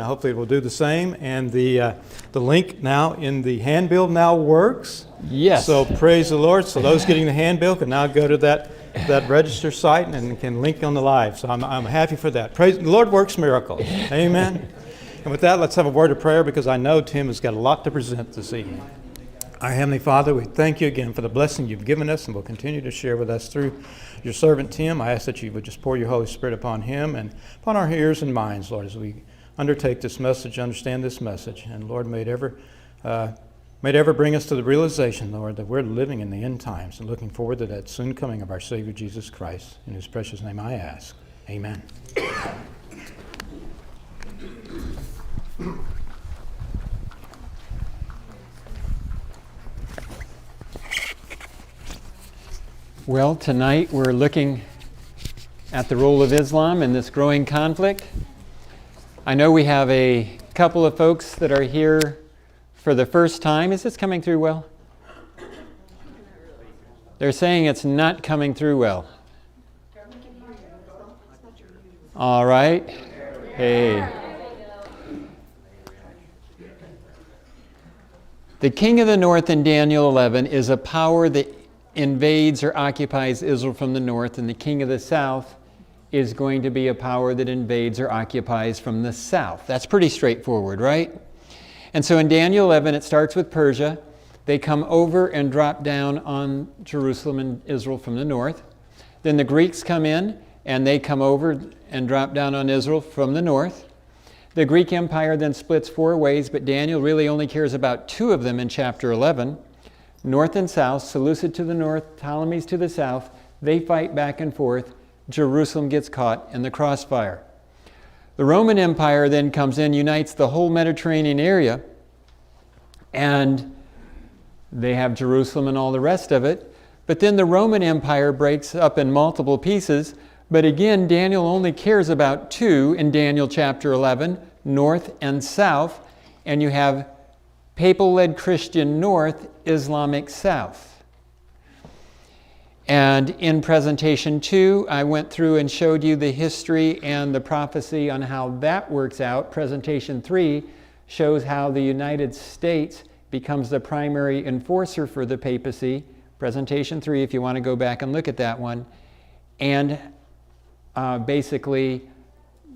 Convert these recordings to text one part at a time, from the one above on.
Now, hopefully it will do the same. And the link now in the handbill now works. Yes. So praise the Lord. So those getting the handbill can now go to that register site and can link on the live. So I'm happy for that. Praise the Lord works miracles. Amen. And with that, let's have a word of prayer because I know Tim has got a lot to present this evening. Our Heavenly Father, we thank you again for the blessing you've given us and will continue to share with us through your servant Tim. I ask that you would just pour your Holy Spirit upon him and upon our ears and minds, Lord, as we undertake this message, understand this message. And Lord, may it ever bring us to the realization, Lord, that we're living in the end times and looking forward to that soon coming of our Savior Jesus Christ. In his precious name I ask. Amen. Well, tonight we're looking at the role of Islam in this growing conflict. I know we have a couple of folks that are here for the first time. Is this coming through well? They're saying it's not coming through well. All right. Hey. The king of the north in Daniel 11 is a power that invades or occupies Israel from the north, and the king of the south is going to be a power that invades or occupies from the south. That's pretty straightforward, right? And so in Daniel 11, it starts with Persia. They come over and drop down on Jerusalem and Israel from the north. Then the Greeks come in, and they come over and drop down on Israel from the north. The Greek Empire then splits four ways, but Daniel really only cares about two of them in chapter 11. North and south, Seleucid to the north, Ptolemies to the south. They fight back and forth. Jerusalem gets caught in the crossfire. The Roman Empire then comes in, unites the whole Mediterranean area, and they have Jerusalem and all the rest of it. But then the Roman Empire breaks up in multiple pieces. But again, Daniel only cares about two in Daniel chapter 11, north and south, and you have papal-led Christian north, Islamic south. And in presentation 2, I went through and showed you the history and the prophecy on how that works out. Presentation 3 shows how the United States becomes the primary enforcer for the papacy. Presentation 3, if you want to go back and look at that one. And basically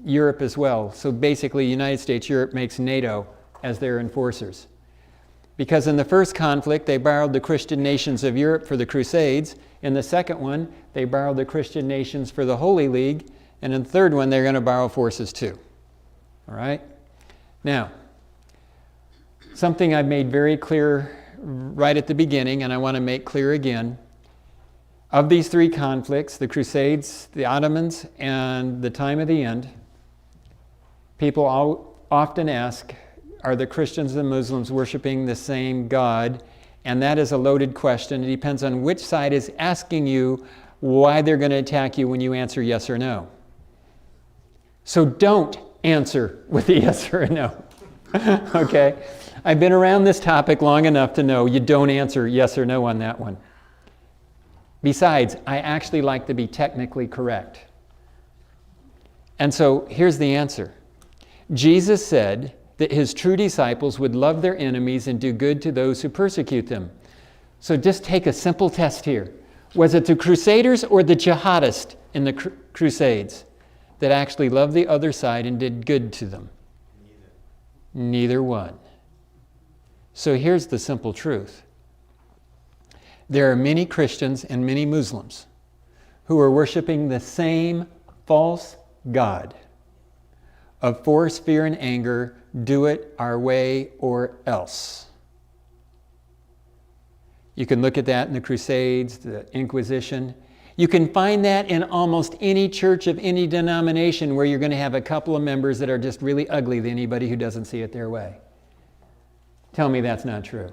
Europe as well. So basically United States, Europe makes NATO as their enforcers. Because in the first conflict, they borrowed the Christian nations of Europe for the Crusades. In the second one, they borrowed the Christian nations for the Holy League. And in the third one, they're going to borrow forces too. All right? Now, something I've made very clear right at the beginning, and I want to make clear again. Of these three conflicts, the Crusades, the Ottomans, and the time of the end, people often ask, are the Christians and Muslims worshiping the same God? And that is a loaded question. It depends on which side is asking you why they're going to attack you when you answer yes or no. So don't answer with a yes or a no. Okay? I've been around this topic long enough to know you don't answer yes or no on that one. Besides, I actually like to be technically correct. And so here's the answer. Jesus said that his true disciples would love their enemies and do good to those who persecute them. So just take a simple test here. Was it the Crusaders or the jihadists in the Crusades that actually loved the other side and did good to them? Neither one. So here's the simple truth. There are many Christians and many Muslims who are worshiping the same false god of force, fear, and anger, do it our way or else. You can look at that in the Crusades, the Inquisition. You can find that in almost any church of any denomination where you're going to have a couple of members that are just really ugly to anybody who doesn't see it their way. Tell me that's not true.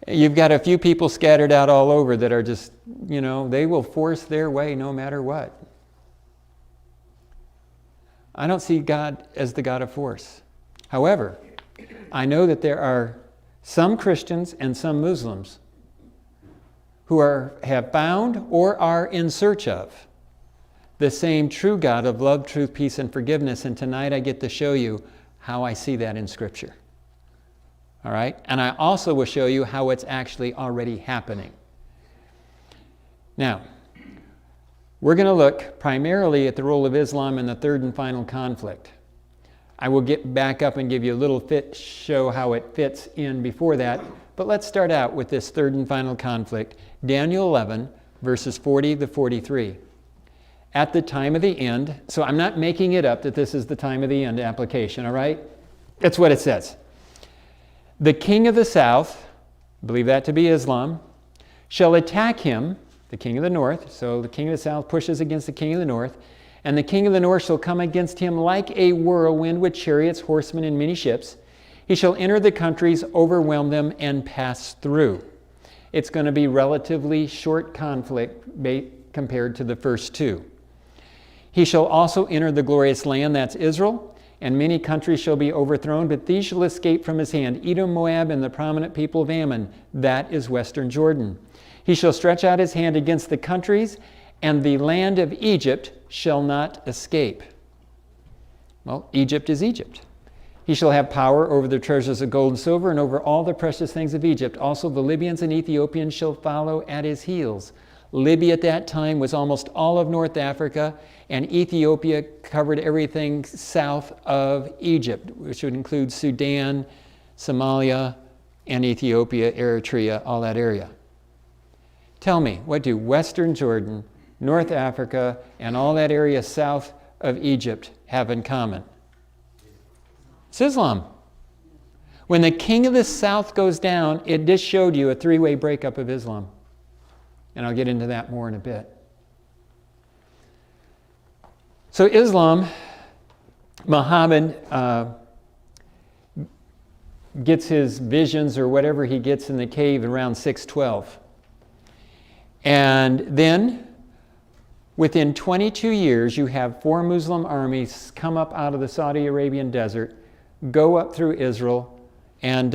You've got a few people scattered out all over that are just, they will force their way no matter what. I don't see God as the God of force. However, I know that there are some Christians and some Muslims who have found or are in search of the same true God of love, truth, peace, and forgiveness. And tonight I get to show you how I see that in Scripture. All right? And I also will show you how it's actually already happening. Now, we're going to look primarily at the role of Islam in the third and final conflict. I will get back up and give you a little show how it fits in before that. But let's start out with this third and final conflict. Daniel 11, verses 40 to 43. At the time of the end, so I'm not making it up that this is the time of the end application, all right? That's what it says. The king of the south, believe that to be Islam, shall attack him, the king of the north. So the king of the south pushes against the king of the north. And the king of the north shall come against him like a whirlwind with chariots, horsemen, and many ships. He shall enter the countries, overwhelm them, and pass through. It's going to be relatively short conflict compared to the first two. He shall also enter the glorious land, that's Israel, and many countries shall be overthrown, but these shall escape from his hand, Edom, Moab, and the prominent people of Ammon. That is western Jordan. He shall stretch out his hand against the countries, and the land of Egypt shall not escape. Well, Egypt is Egypt. He shall have power over the treasures of gold and silver and over all the precious things of Egypt. Also the Libyans and Ethiopians shall follow at his heels. Libya at that time was almost all of North Africa, and Ethiopia covered everything south of Egypt, which would include Sudan, Somalia, and Ethiopia, Eritrea, all that area. Tell me, what do Western Jordan, North Africa, and all that area south of Egypt have in common? It's Islam. When the king of the south goes down, it just showed you a three-way breakup of Islam. And I'll get into that more in a bit. So Islam, Muhammad gets his visions or whatever he gets in the cave around 612. And then, within 22 years, you have 4 Muslim armies come up out of the Saudi Arabian desert, go up through Israel, and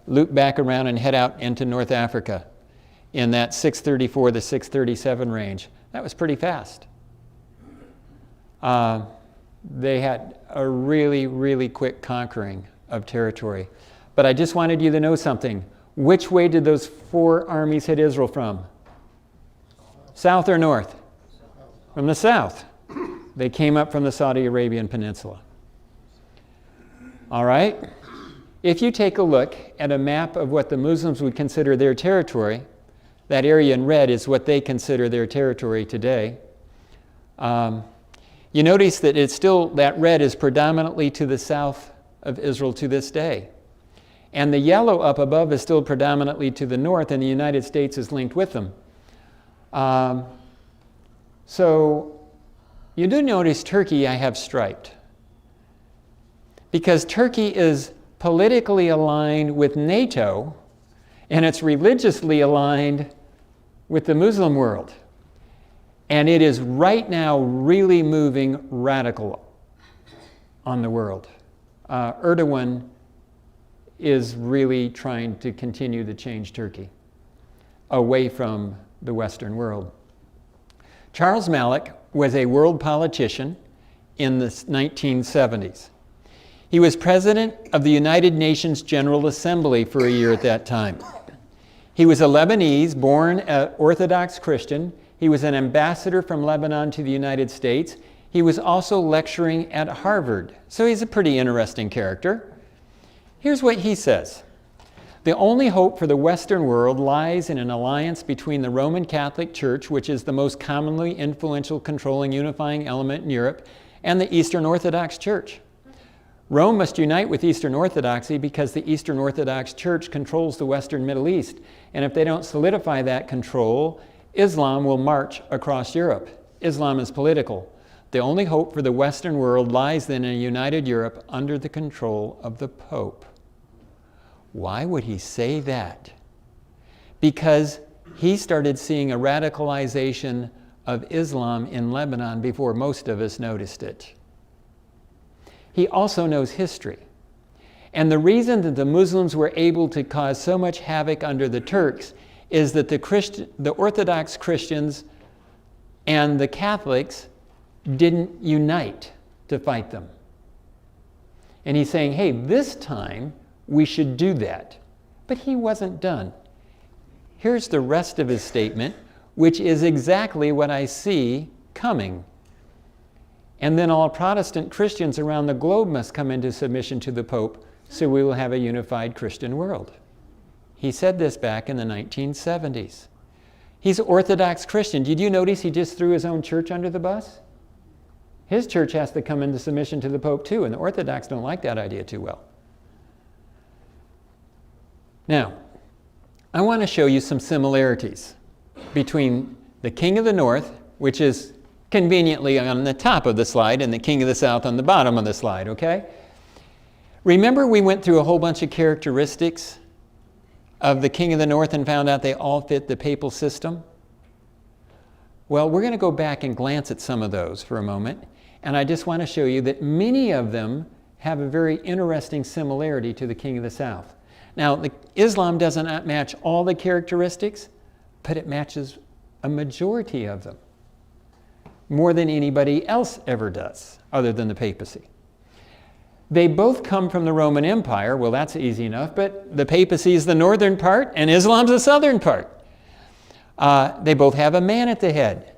loop back around and head out into North Africa in that 634 to 637 range. That was pretty fast. They had a really, really quick conquering of territory. But I just wanted you to know something. Which way did those 4 armies hit Israel from? South or north? From the south. They came up from the Saudi Arabian Peninsula. All right? If you take a look at a map of what the Muslims would consider their territory, that area in red is what they consider their territory today. You notice that it's still, that red is predominantly to the south of Israel to this day. And the yellow up above is still predominantly to the north, and the United States is linked with them. So you do notice Turkey I have striped, because Turkey is politically aligned with NATO, and it's religiously aligned with the Muslim world. And it is right now really moving radical on the world. Erdogan is really trying to continue to change Turkey away from the Western world. Charles Malek was a world politician in the 1970s. He was president of the United Nations General Assembly for a year at that time. He was a Lebanese, born an Orthodox Christian. He was an ambassador from Lebanon to the United States. He was also lecturing at Harvard. So he's a pretty interesting character. Here's what he says. The only hope for the Western world lies in an alliance between the Roman Catholic Church, which is the most commonly influential, controlling, unifying element in Europe, and the Eastern Orthodox Church. Rome must unite with Eastern Orthodoxy because the Eastern Orthodox Church controls the Western Middle East. And if they don't solidify that control, Islam will march across Europe. Islam is political. The only hope for the Western world lies then in a united Europe under the control of the Pope. Why would he say that? Because he started seeing a radicalization of Islam in Lebanon before most of us noticed it. He also knows history. And the reason that the Muslims were able to cause so much havoc under the Turks is that the Orthodox Christians and the Catholics didn't unite to fight them. And he's saying, hey, this time we should do that. But he wasn't done. Here's the rest of his statement, which is exactly what I see coming. And then all Protestant Christians around the globe must come into submission to the Pope, so we will have a unified Christian world. He said this back in the 1970s. He's Orthodox Christian. Did you notice he just threw his own church under the bus? His church has to come into submission to the Pope too, and the Orthodox don't like that idea too well. Now, I want to show you some similarities between the King of the North, which is conveniently on the top of the slide, and the King of the South on the bottom of the slide, okay? Remember we went through a whole bunch of characteristics of the King of the North and found out they all fit the papal system? Well, we're going to go back and glance at some of those for a moment, and I just want to show you that many of them have a very interesting similarity to the King of the South. Now, Islam doesn't match all the characteristics, but it matches a majority of them, more than anybody else ever does, other than the papacy. They both come from the Roman Empire. Well, that's easy enough, but the papacy is the northern part and Islam's the southern part. They both have a man at the head.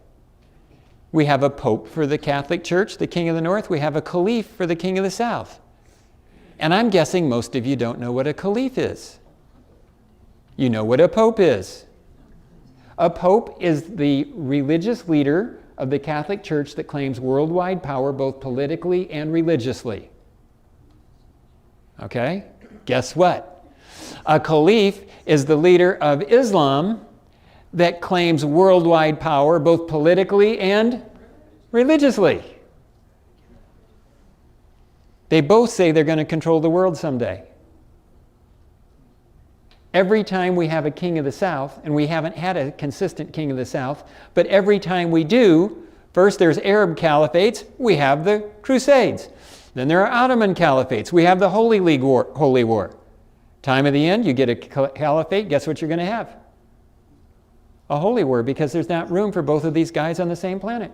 We have a pope for the Catholic Church, the King of the North. We have a caliph for the King of the South. And I'm guessing most of you don't know what a caliph is. You know what a pope is. A pope is the religious leader of the Catholic Church that claims worldwide power both politically and religiously. Okay? Guess what? A caliph is the leader of Islam that claims worldwide power both politically and religiously. They both say they're going to control the world someday. Every time we have a king of the South, and we haven't had a consistent king of the South, but every time we do, first there's Arab caliphates, we have the Crusades. Then there are Ottoman caliphates, we have the Holy War. Time of the end, you get a caliphate, guess what you're going to have? A holy war, because there's not room for both of these guys on the same planet.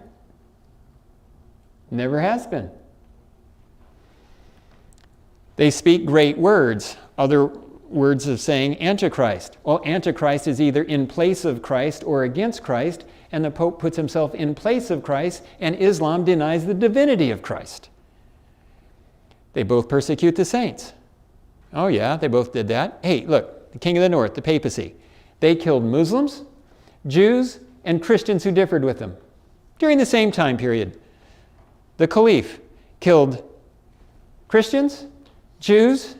Never has been. They speak great words, other words of saying Antichrist. Well, Antichrist is either in place of Christ or against Christ, and the Pope puts himself in place of Christ, and Islam denies the divinity of Christ. They both persecute the saints. Oh yeah, they both did that. Hey, look, the King of the North, the papacy, they killed Muslims, Jews, and Christians who differed with them during the same time period. The caliph killed Christians, Jews,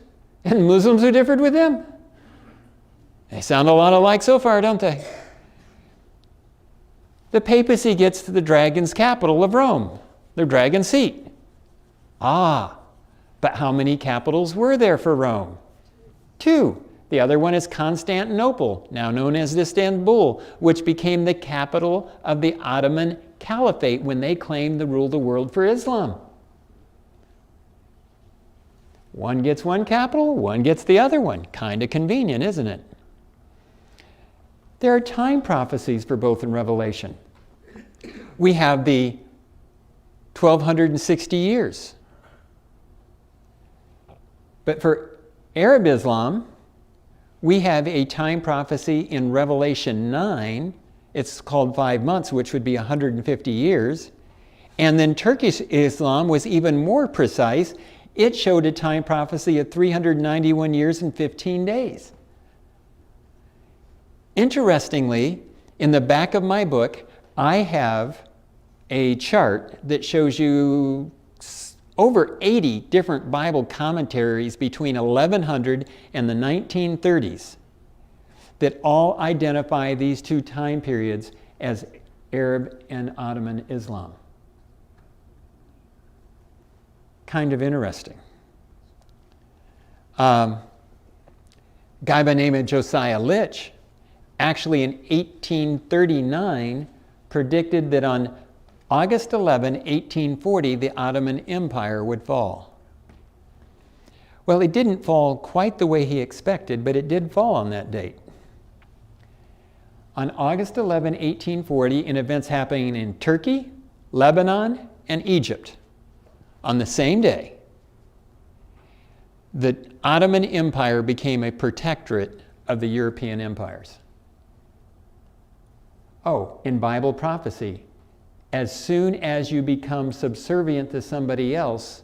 and Muslims who differed with them. They sound a lot alike so far, don't they? The papacy gets to the dragon's capital of Rome, the dragon seat. But how many capitals were there for Rome? 2. The other one is Constantinople, now known as Istanbul, which became the capital of the Ottoman Caliphate when they claimed to rule the world for Islam. One gets one capital, one gets the other one. Kind of convenient, isn't it? There are time prophecies for both in Revelation. We have the 1260 years. But for Arab Islam, we have a time prophecy in Revelation 9. It's called 5 months, which would be 150 years. And then Turkish Islam was even more precise. It showed a time prophecy of 391 years and 15 days. Interestingly, in the back of my book, I have a chart that shows you over 80 different Bible commentaries between 1100 and the 1930s that all identify these two time periods as Arab and Ottoman Islam. Kind of interesting. Guy by the name of Josiah Litch actually in 1839 predicted that on August 11, 1840, the Ottoman Empire would fall. Well, it didn't fall quite the way he expected, but it did fall on that date. On August 11, 1840, in events happening in Turkey, Lebanon, and Egypt, on the same day, the Ottoman Empire became a protectorate of the European empires. Oh, in Bible prophecy, as soon as you become subservient to somebody else,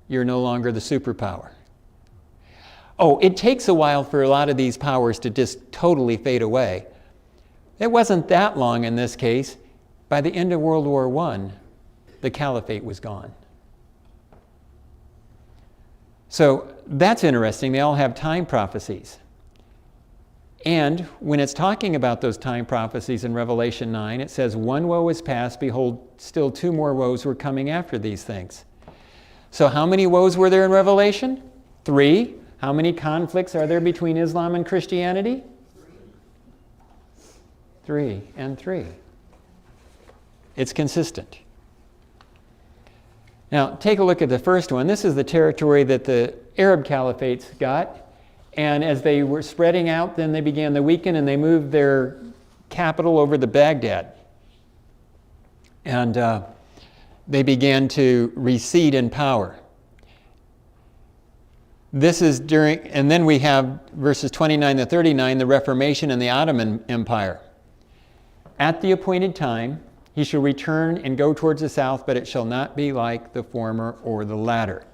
you're no longer the superpower. Oh, it takes a while for a lot of these powers to just totally fade away. It wasn't that long in this case. By the end of World War I, the caliphate was gone. So that's interesting. They all have time prophecies. And when it's talking about those time prophecies in Revelation 9, it says, one woe is past, behold, still two more woes were coming after these things. So how many woes were there in Revelation? 3. How many conflicts are there between Islam and Christianity? 3 and 3. It's consistent. Now, take a look at the first one. This is the territory that the Arab caliphates got. And as they were spreading out, then they began to weaken and they moved their capital over to Baghdad. And they began to recede in power. This is during, and then we have verses 29 to 39, the Reformation and the Ottoman Empire. At the appointed time, he shall return and go towards the south, but it shall not be like the former or the latter.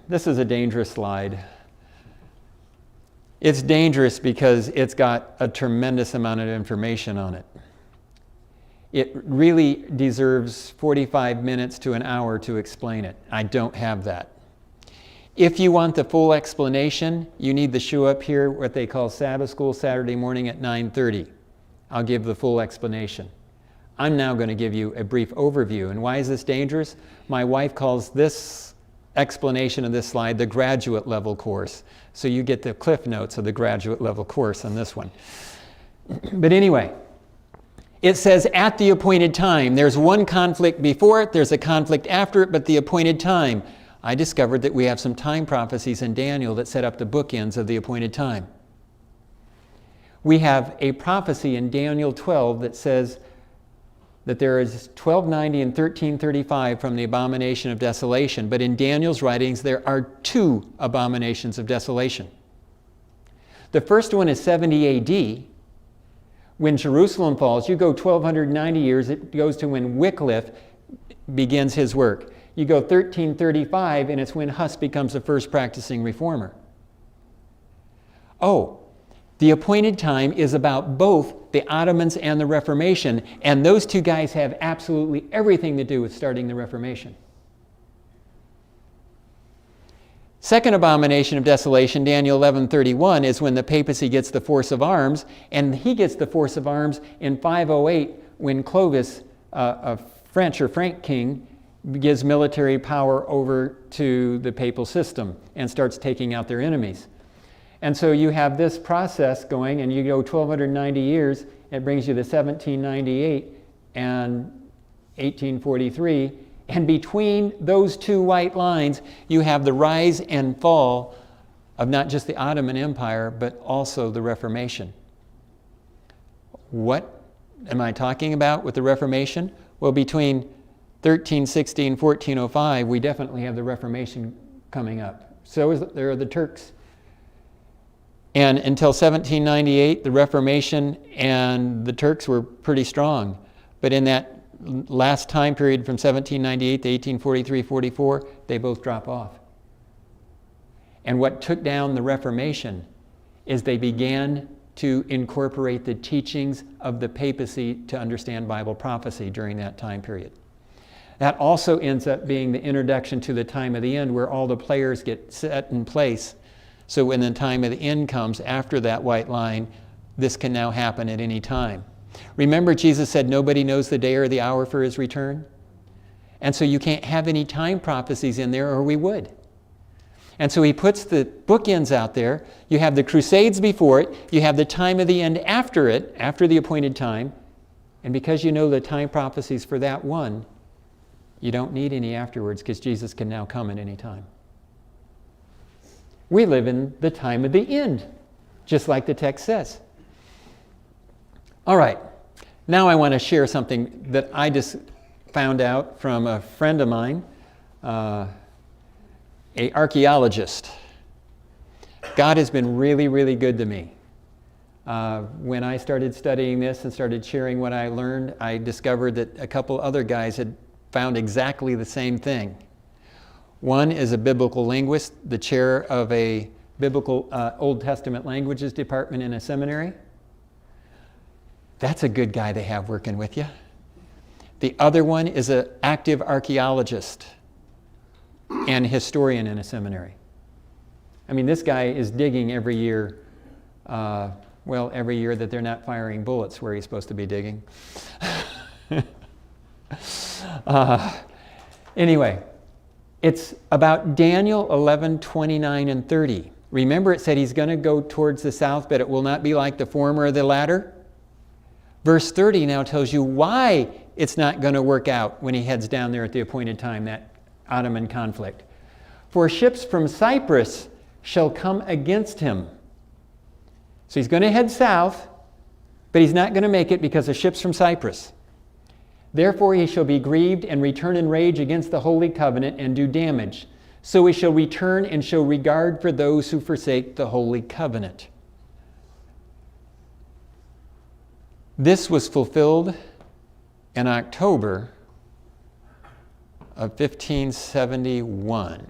This is a dangerous slide. It's dangerous because it's got a tremendous amount of information on it. It really deserves 45 minutes to an hour to explain it. I don't have that. If you want the full explanation, you need to show up here, what they call Sabbath School, Saturday morning at 9:30. I'll give the full explanation. I'm now going to give you a brief overview. And why is this dangerous? My wife calls this explanation of this slide the graduate level course. So you get the cliff notes of the graduate level course on this one. But anyway, it says at the appointed time. There's one conflict before it, there's a conflict after it, but the appointed time. I discovered that we have some time prophecies in Daniel that set up the bookends of the appointed time. We have a prophecy in Daniel 12 that says that there is 1290 and 1335 from the abomination of desolation. But in Daniel's writings, there are 2 abominations of desolation. The first one is 70 AD. When Jerusalem falls, you go 1290 years, it goes to when Wycliffe begins his work. You go 1335, and it's when Huss becomes the first practicing reformer. Oh, the appointed time is about both the Ottomans and the Reformation, and those 2 guys have absolutely everything to do with starting the Reformation. Second abomination of desolation, Daniel 11:31, is when the papacy gets the force of arms, and he gets the force of arms in 508 when Clovis, a French or Frank king, gives military power over to the papal system and starts taking out their enemies. And so you have this process going, and you go 1290 years, it brings you to 1798 and 1843. And between those 2 white lines, you have the rise and fall of not just the Ottoman Empire, but also the Reformation. What am I talking about with the Reformation? Well, between 1360 and 1405, we definitely have the Reformation coming up. So there are the Turks. And until 1798, the Reformation and the Turks were pretty strong. But in that last time period from 1798 to 1843-44, they both drop off. And what took down the Reformation is they began to incorporate the teachings of the papacy to understand Bible prophecy during that time period. That also ends up being the introduction to the time of the end, where all the players get set in place. So when the time of the end comes after that white line, this can now happen at any time. Remember, Jesus said nobody knows the day or the hour for his return? And so you can't have any time prophecies in there, or we would. And so he puts the bookends out there. You have the Crusades before it. You have the time of the end after it, after the appointed time. And because you know the time prophecies for that one, you don't need any afterwards, because Jesus can now come at any time. We live in the time of the end, just like the text says. All right, Now I want to share something that I just found out from a friend of mine, an archaeologist. God has been really, really good to me. When I started studying this and started sharing what I learned, I discovered that a couple other guys had found exactly the same thing. One is a biblical linguist, the chair of a biblical Old Testament languages department in a seminary. That's a good guy to have working with you. The other one is an active archaeologist and historian in a seminary. I mean, this guy is digging every year, every year that they're not firing bullets where he's supposed to be digging. Anyway, it's about Daniel 11:29 and 30. Remember, it said he's going to go towards the south, but it will not be like the former or the latter. Verse 30 now tells you why it's not going to work out when he heads down there at the appointed time, that Ottoman conflict. For ships from Cyprus shall come against him. So he's going to head south, but he's not going to make it because of ships from Cyprus. Therefore he shall be grieved and return in rage against the holy covenant and do damage. So he shall return and show regard for those who forsake the holy covenant. This was fulfilled in October of 1571.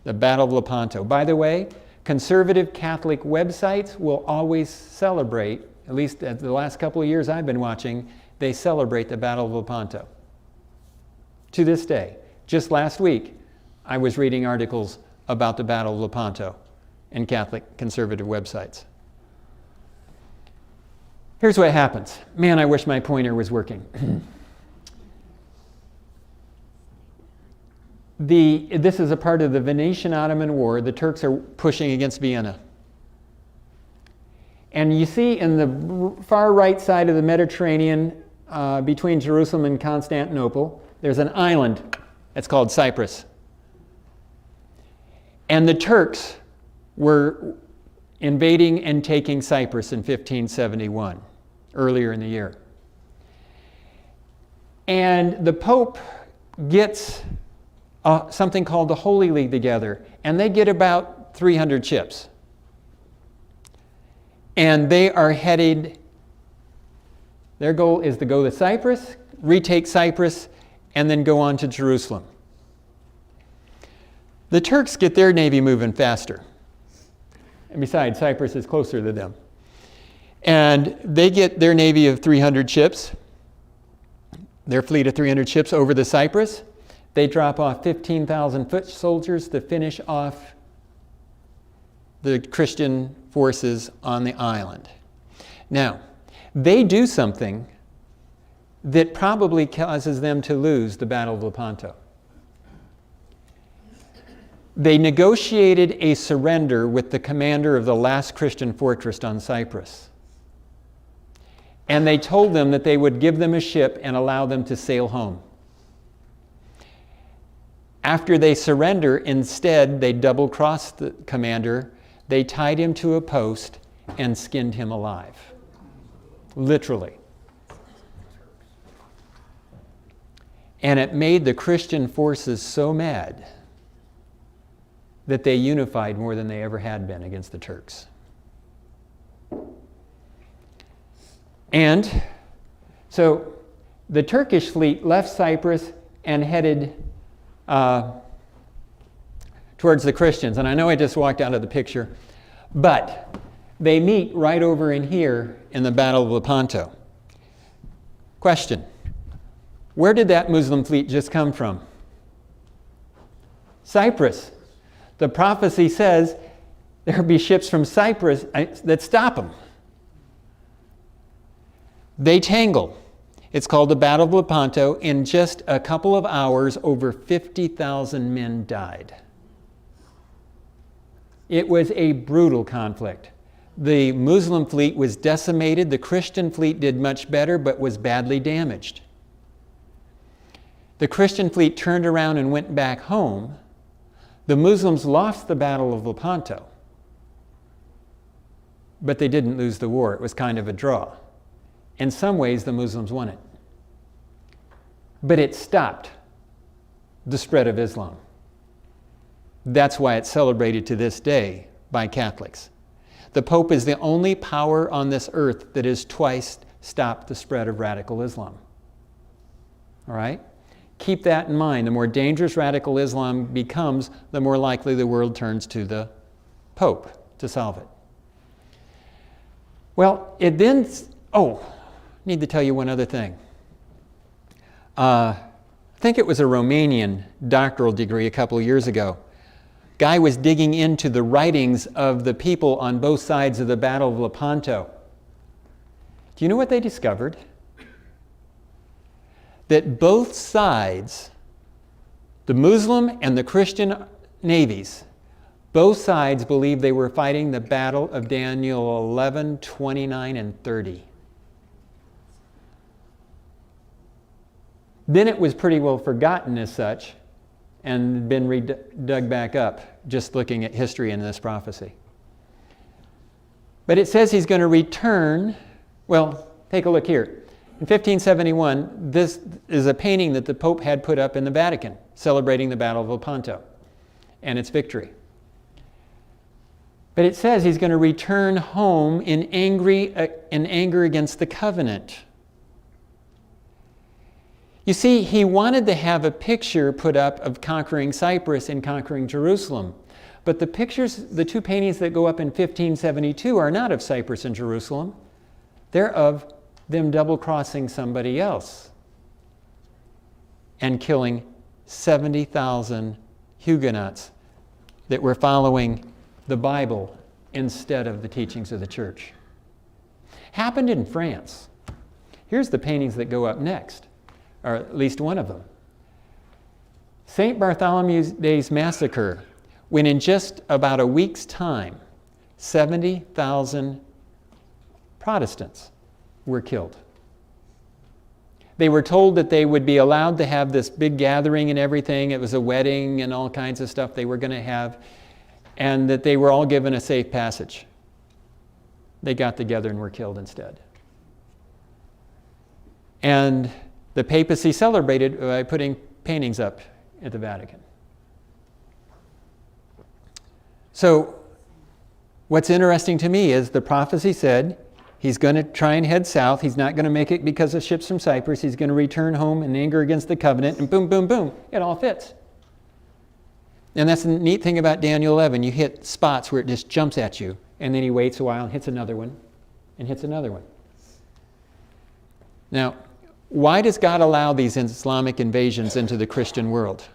The Battle of Lepanto. By the way, conservative Catholic websites will always celebrate, at least the last couple of years I've been watching, they celebrate the Battle of Lepanto. To this day. Just last week, I was reading articles about the Battle of Lepanto in Catholic conservative websites. Here's what happens. Man, I wish my pointer was working. This is a part of the Venetian-Ottoman War. The Turks are pushing against Vienna. And you see in the far right side of the Mediterranean, between Jerusalem and Constantinople, there's an island. It's called Cyprus. And the Turks were invading and taking Cyprus in 1571, earlier in the year. And the Pope gets something called the Holy League together, and they get about 300 ships. And they are headed, their goal is to go to Cyprus, retake Cyprus, and then go on to Jerusalem. The Turks get their navy moving faster. And besides, Cyprus is closer to them. And they get their navy of 300 ships, their fleet of 300 ships over the Cyprus. They drop off 15,000 foot soldiers to finish off the Christian forces on the island. Now, they do something that probably causes them to lose the Battle of Lepanto. They negotiated a surrender with the commander of the last Christian fortress on Cyprus. And they told them that they would give them a ship and allow them to sail home. After they surrender, instead, they double-crossed the commander. They tied him to a post and skinned him alive. Literally. And it made the Christian forces so mad that they unified more than they ever had been against the Turks. And so the Turkish fleet left Cyprus and headed towards the Christians. And I know I just walked out of the picture, but they meet right over in here in the Battle of Lepanto. Question: where did that Muslim fleet just come from? Cyprus. The prophecy says there'll be ships from Cyprus that stop them. They tangle. It's called the Battle of Lepanto. In just a couple of hours, over 50,000 men died. It was a brutal conflict. The Muslim fleet was decimated. The Christian fleet did much better, but was badly damaged. The Christian fleet turned around and went back home. The Muslims lost the Battle of Lepanto, but they didn't lose the war. It was kind of a draw. In some ways, the Muslims won it. But it stopped the spread of Islam. That's why it's celebrated to this day by Catholics. The Pope is the only power on this earth that has twice stopped the spread of radical Islam. All right? Keep that in mind. The more dangerous radical Islam becomes, the more likely the world turns to the Pope to solve it. Well, it then, need to tell you one other thing. I think it was a Romanian doctoral degree a couple of years ago. Guy was digging into the writings of the people on both sides of the Battle of Lepanto. Do you know what they discovered? That both sides, the Muslim and the Christian navies, both sides believed they were fighting the Battle of Daniel 11, 29, and 30. Then it was pretty well forgotten as such and been dug back up, just looking at history in this prophecy. But it says he's going to return. Well, take a look here. In 1571, this is a painting that the Pope had put up in the Vatican, celebrating the Battle of Lepanto and its victory. But it says he's going to return home in anger against the covenant. You see, he wanted to have a picture put up of conquering Cyprus and conquering Jerusalem. But the pictures, the two paintings that go up in 1572 are not of Cyprus and Jerusalem. They're of them double-crossing somebody else and killing 70,000 Huguenots that were following the Bible instead of the teachings of the church. Happened in France. Here's the paintings that go up next, or at least one of them. St. Bartholomew's Day's Massacre, when in just about a week's time, 70,000 Protestants were killed. They were told that they would be allowed to have this big gathering and everything. It was a wedding and all kinds of stuff they were going to have, and that they were all given a safe passage. They got together and were killed instead. And the papacy celebrated by putting paintings up at the Vatican. So what's interesting to me is the prophecy said he's going to try and head south. He's not going to make it because of ships from Cyprus. He's going to return home in anger against the covenant, and boom, boom, boom, it all fits. And that's the neat thing about Daniel 11. You hit spots where it just jumps at you, and then he waits a while and hits another one, and hits another one. Now, why does God allow these Islamic invasions into the Christian world?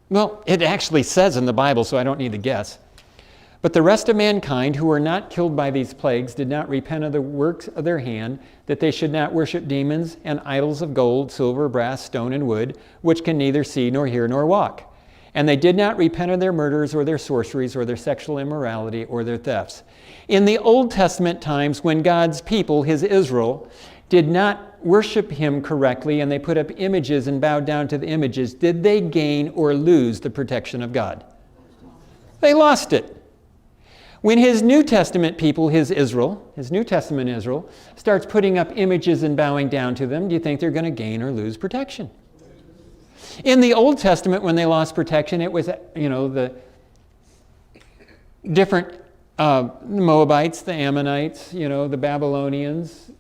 Well, it actually says in the Bible, so I don't need to guess. But the rest of mankind who were not killed by these plagues did not repent of the works of their hand, that they should not worship demons and idols of gold, silver, brass, stone, and wood, which can neither see nor hear nor walk. And they did not repent of their murders or their sorceries or their sexual immorality or their thefts. In the Old Testament times, when God's people, his Israel, did not worship him correctly and they put up images and bowed down to the images, did they gain or lose the protection of God? They lost it. When his New Testament people, his New Testament Israel, starts putting up images and bowing down to them, do you think they're going to gain or lose protection? In the Old Testament, when they lost protection, it was, the different Moabites, the Ammonites, the Babylonians,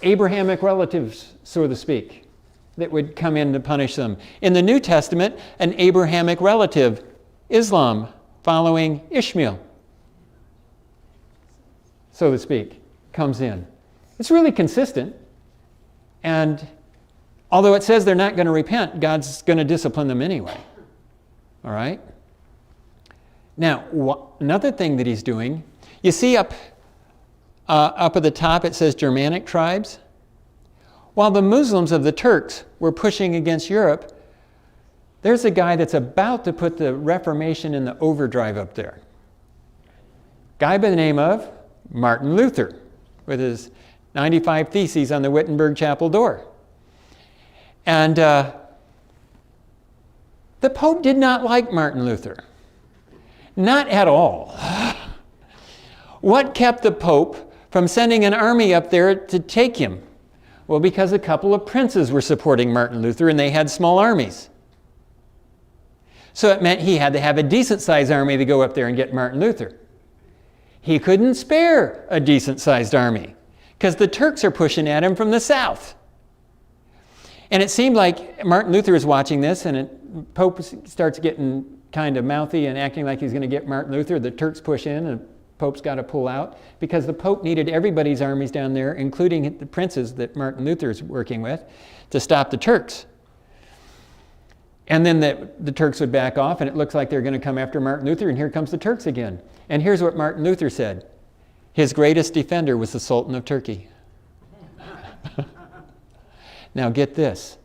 Abrahamic relatives, so to speak, that would come in to punish them. In the New Testament, an Abrahamic relative, Islam, following Ishmael, so to speak, comes in. It's really consistent. And although it says they're not going to repent, God's going to discipline them anyway. All right? Now, another thing that he's doing, you see up at the top it says Germanic tribes. While the Muslims of the Turks were pushing against Europe, there's a guy that's about to put the Reformation in the overdrive up there. Guy by the name of Martin Luther, with his 95 Theses on the Wittenberg Chapel door. And the Pope did not like Martin Luther. Not at all. What kept the Pope from sending an army up there to take him Well, because a couple of princes were supporting Martin Luther and they had small armies. So it meant he had to have a decent-sized army to go up there and get Martin Luther. He couldn't spare a decent-sized army because the Turks are pushing at him from the south. And it seemed like Martin Luther is watching this, and Pope starts getting kind of mouthy and acting like he's going to get Martin Luther. The Turks push in, and Pope's got to pull out because the Pope needed everybody's armies down there, including the princes that Martin Luther is working with, to stop the Turks. And then the Turks would back off, and it looks like they're going to come after Martin Luther, and here comes the Turks again. And here's what Martin Luther said. His greatest defender was the Sultan of Turkey. Now get this.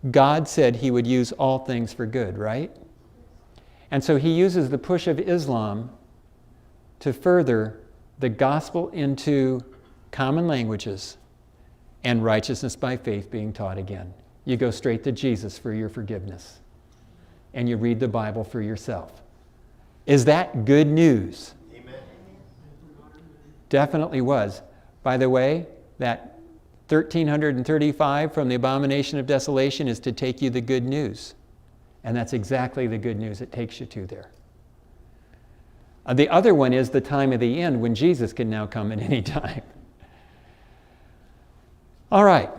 God said he would use all things for good, right? And so he uses the push of Islam to further the gospel into common languages and righteousness by faith being taught again. You go straight to Jesus for your forgiveness. And you read the Bible for yourself. Is that good news? Amen. Definitely was. By the way, that 1335 from the abomination of desolation is to take you the good news. And that's exactly the good news it takes you to there. The other one is the time of the end when Jesus can now come at any time. All right.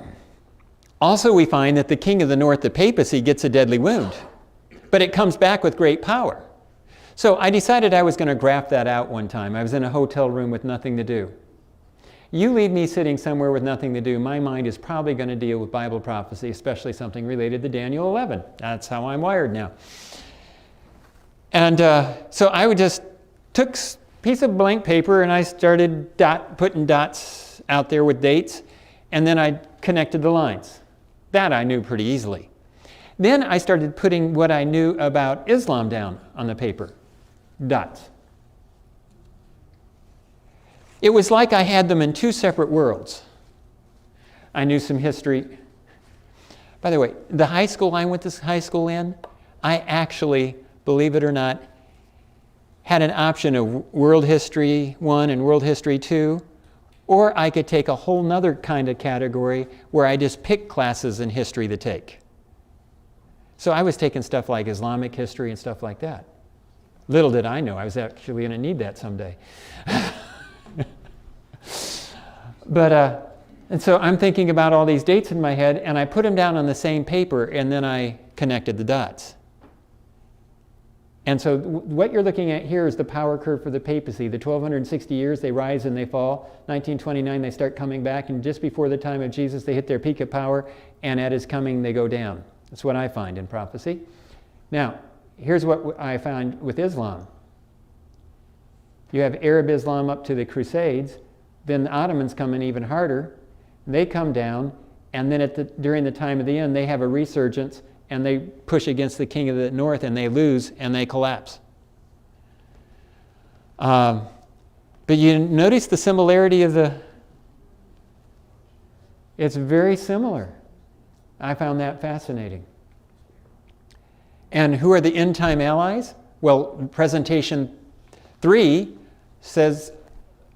Also, we find that the king of the north, the papacy, gets a deadly wound. But it comes back with great power. So I decided I was going to graph that out one time. I was in a hotel room with nothing to do. You leave me sitting somewhere with nothing to do, my mind is probably going to deal with Bible prophecy, especially something related to Daniel 11. That's how I'm wired now. And so I would just took a piece of blank paper and I started putting dots out there with dates, and then I connected the lines. That I knew pretty easily. Then I started putting what I knew about Islam down on the paper. Dots. It was like I had them in two separate worlds. I knew some history. By the way, the high school I went to high school in, I actually, believe it or not, had an option of World History 1 and World History 2, or I could take a whole nother kind of category where I just picked classes in history to take. So I was taking stuff like Islamic history and stuff like that. Little did I know I was actually going to need that someday. And so I'm thinking about all these dates in my head, and I put them down on the same paper, and then I connected the dots. And so what you're looking at here is the power curve for the papacy. The 1260 years, they rise and they fall. 1929, they start coming back, and just before the time of Jesus, they hit their peak of power, and at his coming, they go down. That's what I find in prophecy. Now, here's what I found with Islam. You have Arab Islam up to the Crusades, then the Ottomans come in even harder. They come down, and then during the time of the end, they have a resurgence, and they push against the king of the north, and they lose, and they collapse. But you notice the similarity of it's very similar. I found that fascinating. And who are the end-time allies? Well, presentation 3 says,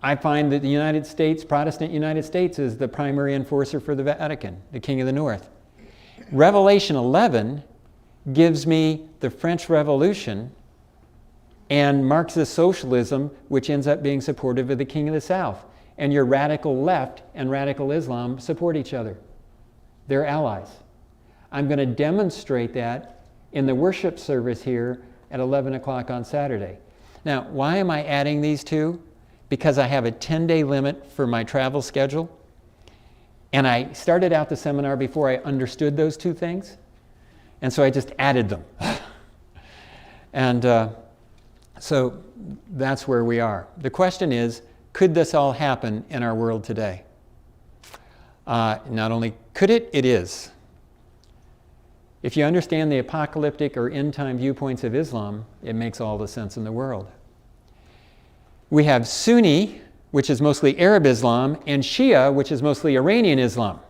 I find that the United States, Protestant United States, is the primary enforcer for the Vatican, the King of the North. Revelation 11 gives me the French Revolution and Marxist socialism, which ends up being supportive of the King of the South. And your radical left and radical Islam support each other. They're allies. I'm going to demonstrate that in the worship service here at 11 o'clock on Saturday. Now, why am I adding these two? Because I have a 10-day limit for my travel schedule. And I started out the seminar before I understood those two things. And so I just added them. And so that's where we are. The question is, could this all happen in our world today? Not only could it, it is. If you understand the apocalyptic or end-time viewpoints of Islam, it makes all the sense in the world. We have Sunni, which is mostly Arab Islam, and Shia, which is mostly Iranian Islam.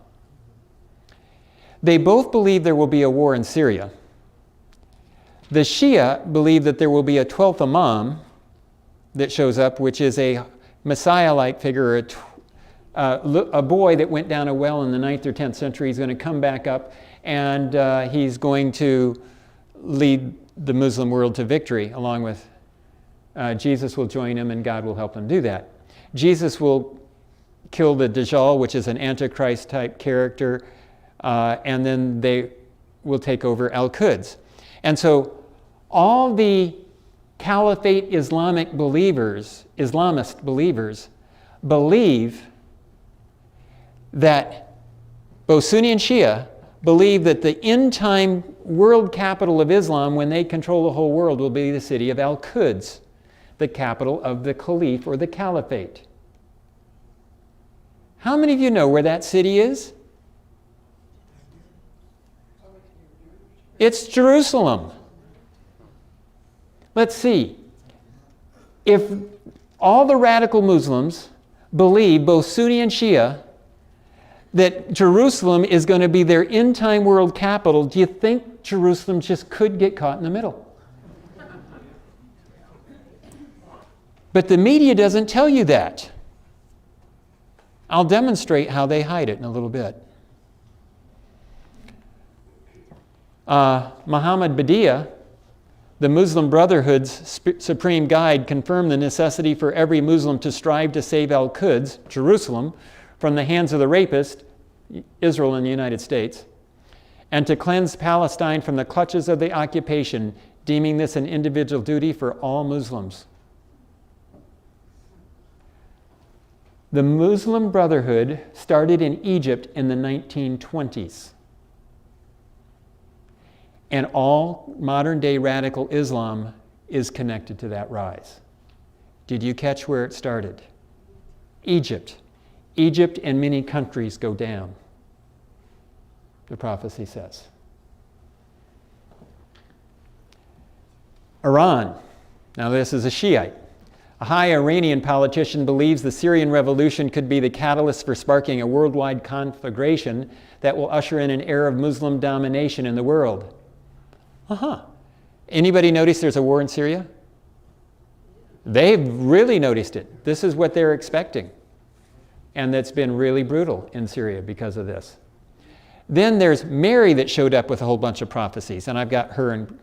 They both believe there will be a war in Syria. The Shia believe that there will be a 12th Imam that shows up, which is a Messiah-like figure, a boy that went down a well in the 9th or 10th century is going to come back up, and he's going to lead the Muslim world to victory, along with Jesus will join him, and God will help him do that. Jesus will kill the Dajjal, which is an Antichrist-type character, and then they will take over Al-Quds. And so all the Caliphate Islamist believers believe that both Sunni and Shia believe that the end-time world capital of Islam, when they control the whole world, will be the city of Al-Quds, the capital of the Caliph or the Caliphate. How many of you know where that city is? It's Jerusalem. Let's see. If all the radical Muslims believe, both Sunni and Shia, that Jerusalem is going to be their end-time world capital, do you think Jerusalem just could get caught in the middle? But the media doesn't tell you that. I'll demonstrate how they hide it in a little bit. Muhammad Badiah, the Muslim Brotherhood's supreme guide, confirmed the necessity for every Muslim to strive to save Al-Quds, Jerusalem, from the hands of the rapist, Israel and the United States, and to cleanse Palestine from the clutches of the occupation, deeming this an individual duty for all Muslims. The Muslim Brotherhood started in Egypt in the 1920s. And all modern-day radical Islam is connected to that rise. Did you catch where it started? Egypt. Egypt and many countries go down, the prophecy says. Iran. Now this is a Shiite. A high Iranian politician believes the Syrian revolution could be the catalyst for sparking a worldwide conflagration that will usher in an era of Muslim domination in the world. Anybody notice there's a war in Syria? They've really noticed it. This is what they're expecting. And that's been really brutal in Syria because of this. Then there's Mary that showed up with a whole bunch of prophecies, and I've got her in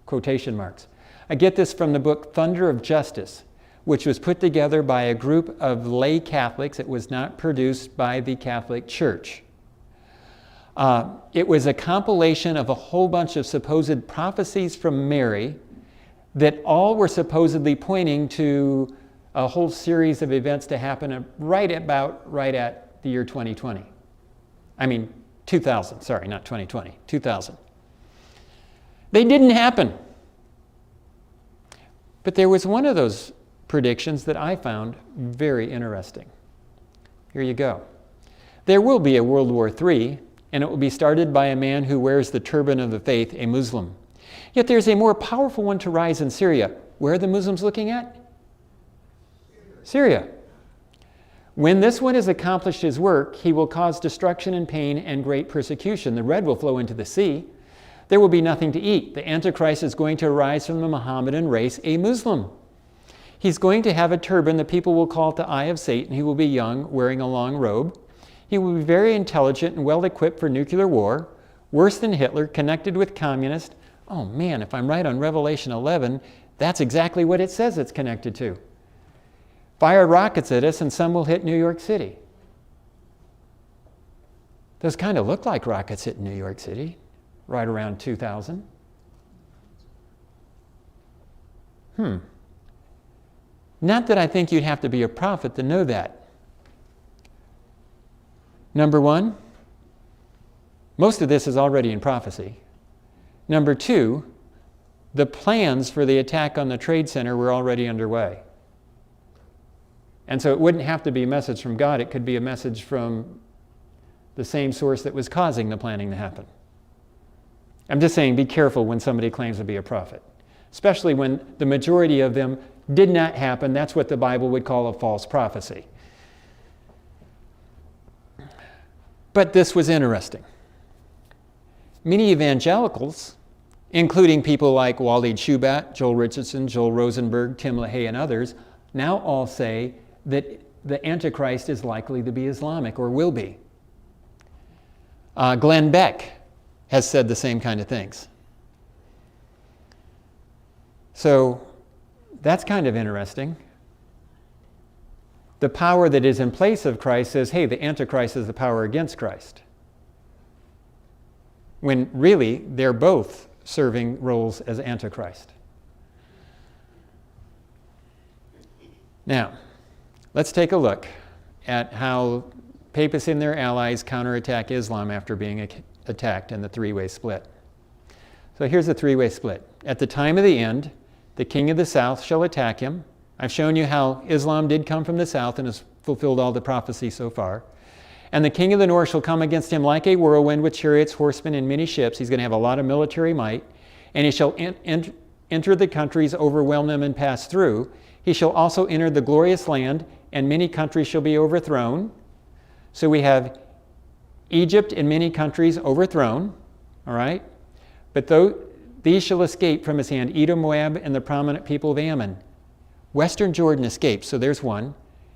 quotation marks. I get this from the book Thunder of Justice, which was put together by a group of lay Catholics. It was not produced by the Catholic Church. It was a compilation of a whole bunch of supposed prophecies from Mary that all were supposedly pointing to a whole series of events to happen right at the year 2020. I mean, 2000, sorry, not 2020, 2000. They didn't happen. But there was one of those predictions that I found very interesting. Here you go. There will be a World War III, and it will be started by a man who wears the turban of the faith, a Muslim. Yet there's a more powerful one to rise in Syria. Where are the Muslims looking at? Syria. When this one has accomplished his work, he will cause destruction and pain and great persecution. The red will flow into the sea. There will be nothing to eat. The Antichrist is going to arise from the Mohammedan race, a Muslim. He's going to have a turban. The people will call it the Eye of Satan. He will be young, wearing a long robe. He will be very intelligent and well equipped for nuclear war, worse than Hitler, connected with communists. Oh man, if I'm right on Revelation 11, that's exactly what it says it's connected to. Fire rockets at us, and some will hit New York City. Those kind of look like rockets hitting New York City, right around 2000. Not that I think you'd have to be a prophet to know that. Number one, most of this is already in prophecy. Number two, the plans for the attack on the Trade Center were already underway. And so it wouldn't have to be a message from God. It could be a message from the same source that was causing the planning to happen. I'm just saying, be careful when somebody claims to be a prophet, especially when the majority of them did not happen. That's what the Bible would call a false prophecy. But this was interesting. Many evangelicals, including people like Waleed Shubat, Joel Richardson, Joel Rosenberg, Tim LaHaye, and others, now all say that the Antichrist is likely to be Islamic, or will be. Glenn Beck has said the same kind of things. So that's kind of interesting. The power that is in place of Christ says, hey, the Antichrist is the power against Christ. When really, they're both serving roles as Antichrist. Now, let's take a look at how Papists and their allies counterattack Islam after being attacked in the three-way split. So here's the three-way split. At the time of the end, the king of the south shall attack him. I've shown you how Islam did come from the south and has fulfilled all the prophecy so far. And the king of the north shall come against him like a whirlwind with chariots, horsemen, and many ships. He's going to have a lot of military might. And he shall enter the countries, overwhelm them, and pass through. He shall also enter the glorious land, and many countries shall be overthrown. So we have Egypt and many countries overthrown, all right? But these shall escape from his hand, Edom, Moab, and the prominent people of Ammon. Western Jordan escapes, so there's one.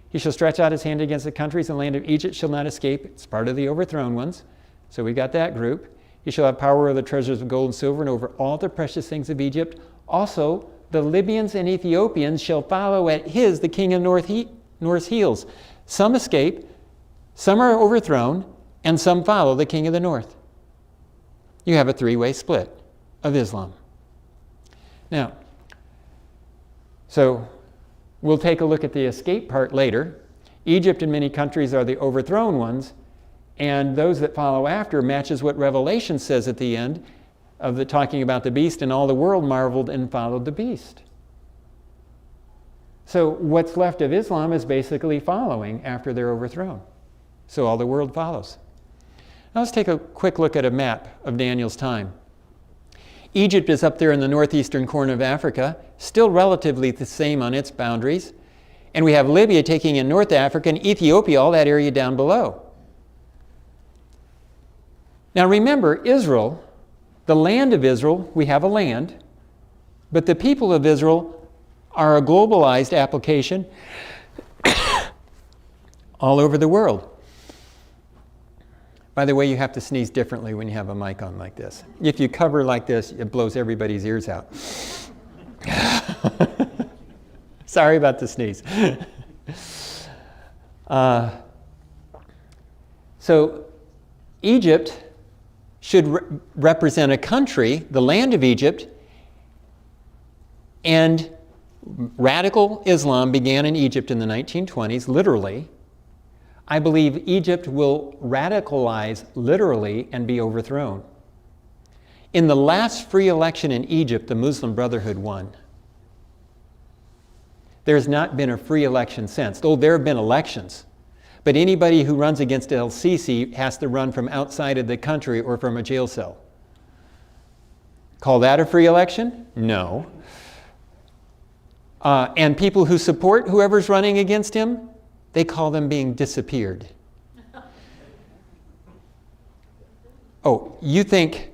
He shall stretch out his hand against the countries, and the land of Egypt shall not escape. It's part of the overthrown ones. So we got that group. He shall have power over the treasures of gold and silver and over all the precious things of Egypt. Also, the Libyans and Ethiopians shall follow at the king of North's heels. Some escape, some are overthrown, and some follow the king of the north. You have a three-way split of Islam. Now, so we'll take a look at the escape part later. Egypt and many countries are the overthrown ones, and those that follow after matches what Revelation says at the end of the talking about the beast, and all the world marveled and followed the beast. So what's left of Islam is basically following after they're overthrown. So all the world follows. Now let's take a quick look at a map of Daniel's time. Egypt is up there in the northeastern corner of Africa, still relatively the same on its boundaries. And we have Libya taking in North Africa, and Ethiopia, all that area down below. Now remember, Israel, the land of Israel, we have a land, but the people of Israel are a globalized application all over the world. By the way, you have to sneeze differently when you have a mic on like this. If you cover like this, it blows everybody's ears out. Sorry about the sneeze. So Egypt should represent a country, the land of Egypt, and radical Islam began in Egypt in the 1920s, literally. I believe Egypt will radicalize literally and be overthrown. In the last free election in Egypt, the Muslim Brotherhood won. There's not been a free election since, though there have been elections. But anybody who runs against el-Sisi has to run from outside of the country or from a jail cell. Call that a free election? No. And people who support whoever's running against him, they call them being disappeared. Oh, you think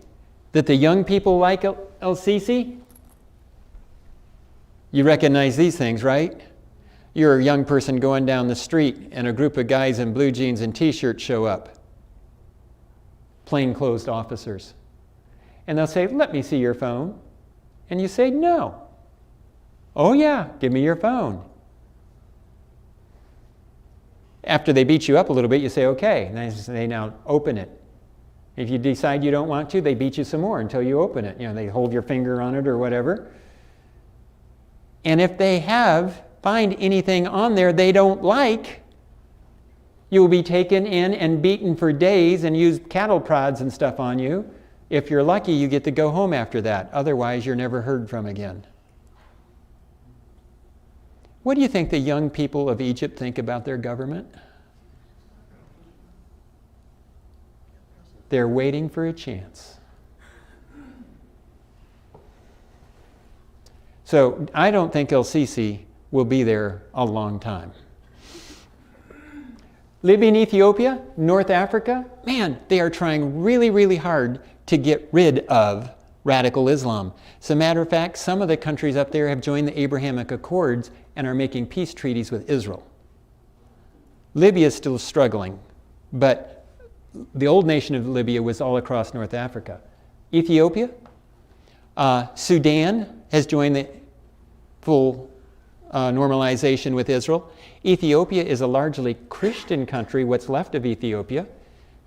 that the young people like el-Sisi? You recognize these things, right? You're a young person going down the street and a group of guys in blue jeans and t-shirts show up. Plainclothes officers. And they'll say, "Let me see your phone." And you say, "No." "Oh yeah, give me your phone." After they beat you up a little bit, you say, "Okay." And they now open it. If you decide you don't want to, they beat you some more until you open it. You know, they hold your finger on it or whatever. And if they find anything on there they don't like, you will be taken in and beaten for days and use cattle prods and stuff on you. If you're lucky, you get to go home after that. Otherwise, you're never heard from again. What do you think the young people of Egypt think about their government? They're waiting for a chance. So I don't think el-Sisi will be there a long time. Libya and Ethiopia, North Africa, man, they are trying really, really hard to get rid of radical Islam. As a matter of fact, some of the countries up there have joined the Abrahamic Accords and are making peace treaties with Israel. Libya is still struggling, but the old nation of Libya was all across North Africa. Ethiopia, Sudan has joined the full normalization with Israel. Ethiopia is a largely Christian country, what's left of Ethiopia.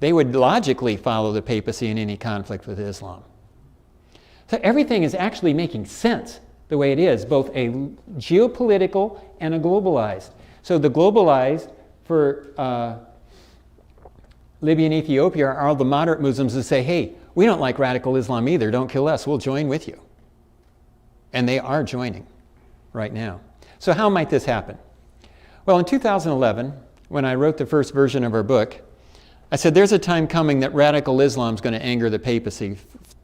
They would logically follow the papacy in any conflict with Islam. So everything is actually making sense the way it is, both a geopolitical and a globalized. So the globalized for Libya and Ethiopia are all the moderate Muslims who say, hey, we don't like radical Islam either, don't kill us, we'll join with you. And they are joining right now. So how might this happen? Well, in 2011, when I wrote the first version of our book, I said there's a time coming that radical Islam is going to anger the papacy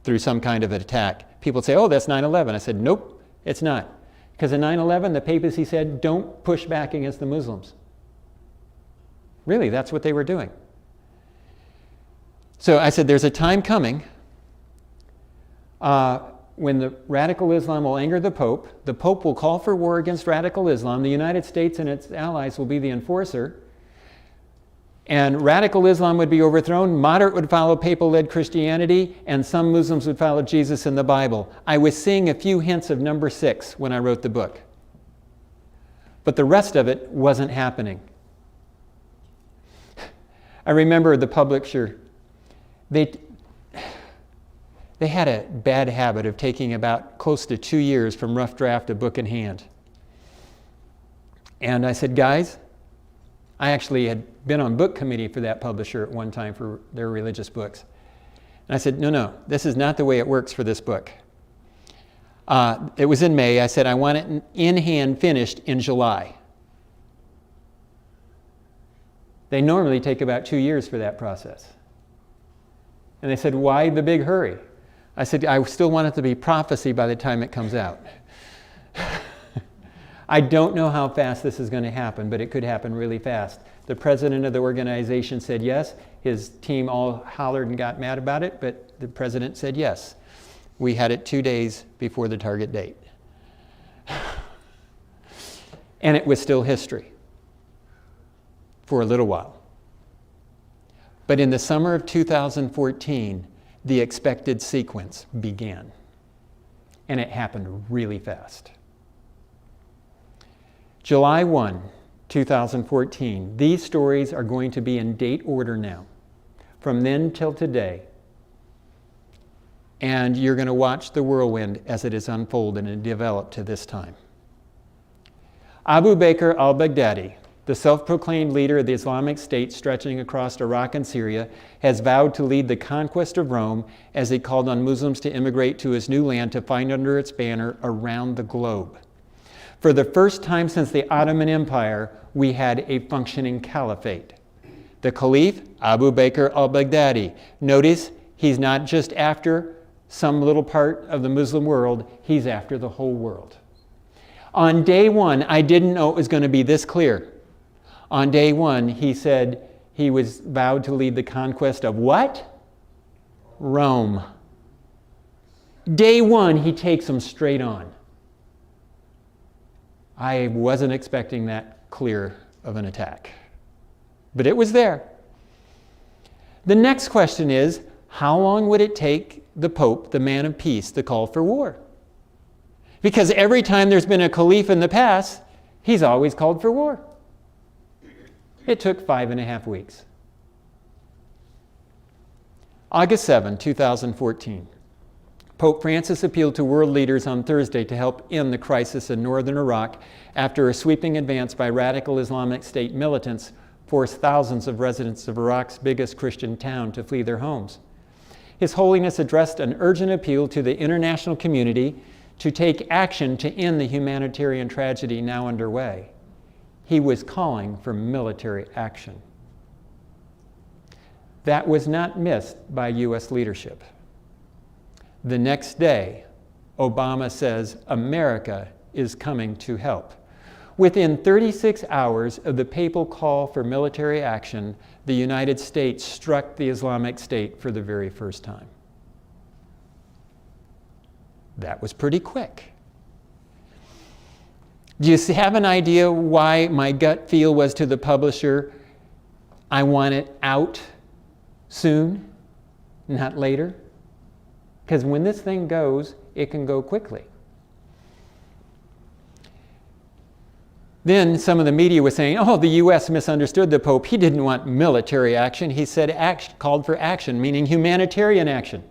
through some kind of an attack. People say, oh, that's 9/11. I said, nope, it's not. Because in 9/11, the papacy said, don't push back against the Muslims. Really, that's what they were doing. So I said, there's a time coming when the radical Islam will anger the Pope will call for war against radical Islam, the United States and its allies will be the enforcer, and radical Islam would be overthrown, moderate would follow papal-led Christianity, and some Muslims would follow Jesus and the Bible. I was seeing a few hints of number 6 when I wrote the book. But the rest of it wasn't happening. I remember the publisher, they had a bad habit of taking about close to 2 years from rough draft to book in hand. And I said, guys, I actually had been on book committee for that publisher at one time for their religious books. And I said, no, this is not the way it works for this book. It was in May. I said, I want it in hand finished in July. They normally take about 2 years for that process. And they said, why the big hurry? I said, I still want it to be prophecy by the time it comes out. I don't know how fast this is going to happen, but it could happen really fast. The president of the organization said yes. His team all hollered and got mad about it, but the president said yes. We had it 2 days before the target date. And it was still history for a little while. But in the summer of 2014, the expected sequence began. And it happened really fast. July 1, 2014. These stories are going to be in date order now, from then till today. And you're going to watch the whirlwind as it is unfolded and developed to this time. Abu Bakr al-Baghdadi, the self-proclaimed leader of the Islamic State stretching across Iraq and Syria, has vowed to lead the conquest of Rome as he called on Muslims to immigrate to his new land to fight under its banner around the globe. For the first time since the Ottoman Empire, we had a functioning caliphate. The Caliph, Abu Bakr al-Baghdadi. Notice, he's not just after some little part of the Muslim world, he's after the whole world. On day one, I didn't know it was going to be this clear. On day one, he said he was vowed to lead the conquest of what? Rome. Day one, he takes them straight on. I wasn't expecting that clear of an attack, but it was there. The next question is, how long would it take the Pope, the man of peace, to call for war? Because every time there's been a caliph in the past, he's always called for war. It took 5.5 weeks. August 7, 2014. Pope Francis appealed to world leaders on Thursday to help end the crisis in northern Iraq after a sweeping advance by radical Islamic State militants forced thousands of residents of Iraq's biggest Christian town to flee their homes. His Holiness addressed an urgent appeal to the international community to take action to end the humanitarian tragedy now underway. He was calling for military action. That was not missed by U.S. leadership. The next day, Obama says America is coming to help. Within 36 hours of the papal call for military action, the United States struck the Islamic State for the very first time. That was pretty quick. Do you have an idea why my gut feel was to the publisher, I want it out soon, not later. Because when this thing goes, it can go quickly. Then some of the media was saying, oh, the U.S. misunderstood the Pope. He didn't want military action. He said called for action, meaning humanitarian action.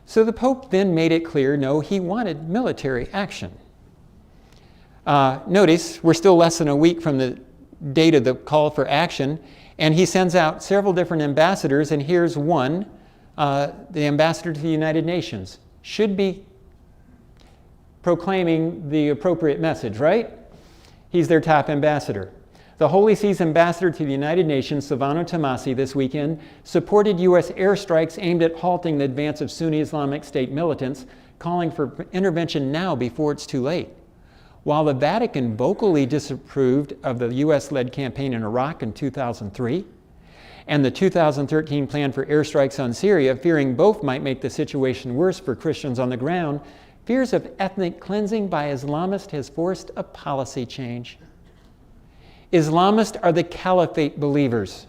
So the Pope then made it clear, no, he wanted military action. Notice, we're still less than a week from the date of the call for action, and he sends out several different ambassadors, and here's one, the ambassador to the United Nations. Should be proclaiming the appropriate message, right? He's their top ambassador. The Holy See's ambassador to the United Nations, Silvano Tomasi, this weekend, supported U.S. airstrikes aimed at halting the advance of Sunni Islamic State militants, calling for intervention now before it's too late. While the Vatican vocally disapproved of the U.S.-led campaign in Iraq in 2003, and the 2013 plan for airstrikes on Syria, fearing both might make the situation worse for Christians on the ground, fears of ethnic cleansing by Islamists has forced a policy change. Islamists are the caliphate believers.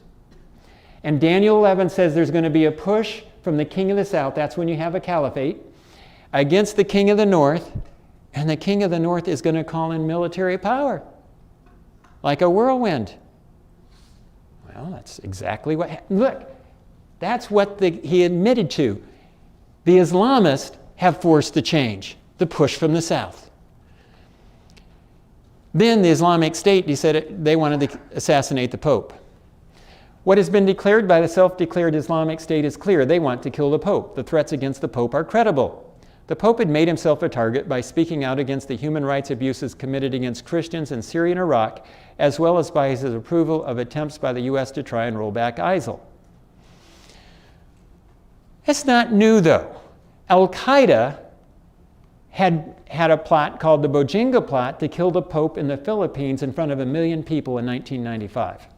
And Daniel 11 says there's going to be a push from the king of the south, that's when you have a caliphate, against the king of the north, and the king of the north is going to call in military power, like a whirlwind. Well, that's exactly what happened. Look, that's what he admitted to. The Islamists have forced the change, the push from the south. Then the Islamic State decided they wanted to assassinate the Pope. What has been declared by the self-declared Islamic State is clear. They want to kill the Pope. The threats against the Pope are credible. The Pope had made himself a target by speaking out against the human rights abuses committed against Christians in Syria and Iraq, as well as by his approval of attempts by the U.S. to try and roll back ISIL. That's not new, though. Al-Qaeda had a plot called the Bojinga plot to kill the Pope in the Philippines in front of 1 million people in 1995.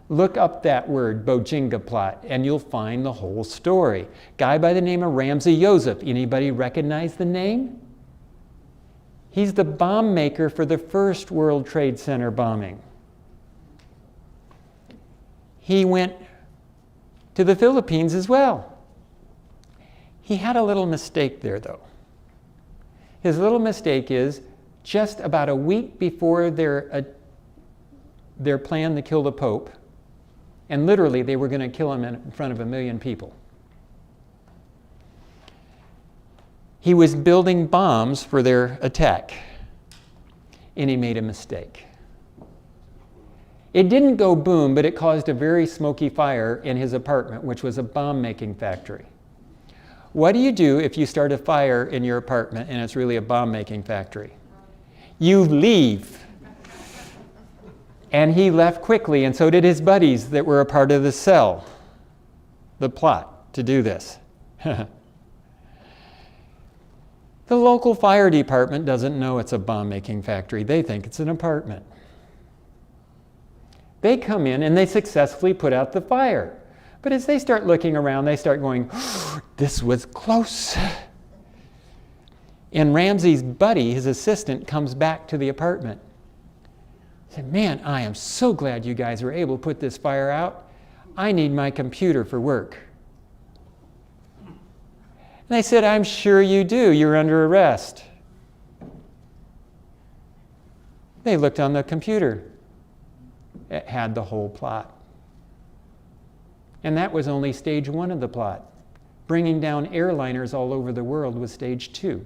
Look up that word, Bojinga plot, and you'll find the whole story. Guy by the name of Ramzi Youssef. Anybody recognize the name? He's the bomb maker for the first World Trade Center bombing. He went to the Philippines as well. He had a little mistake there, though. His little mistake is just about a week before their plan to kill the Pope, and literally they were going to kill him in front of 1 million people. He was building bombs for their attack, and he made a mistake. It didn't go boom, but it caused a very smoky fire in his apartment, which was a bomb-making factory. What do you do if you start a fire in your apartment and it's really a bomb-making factory? You leave. And he left quickly, and so did his buddies that were a part of the cell, the plot to do this. The local fire department doesn't know it's a bomb-making factory. They think it's an apartment. They come in and they successfully put out the fire. But as they start looking around, they start going, this was close. And Ramsey's buddy, his assistant, comes back to the apartment. He said, man, I am so glad you guys were able to put this fire out. I need my computer for work. And they said, I'm sure you do. You're under arrest. They looked on the computer. It had the whole plot. And that was only stage 1 of the plot. Bringing down airliners all over the world was stage 2.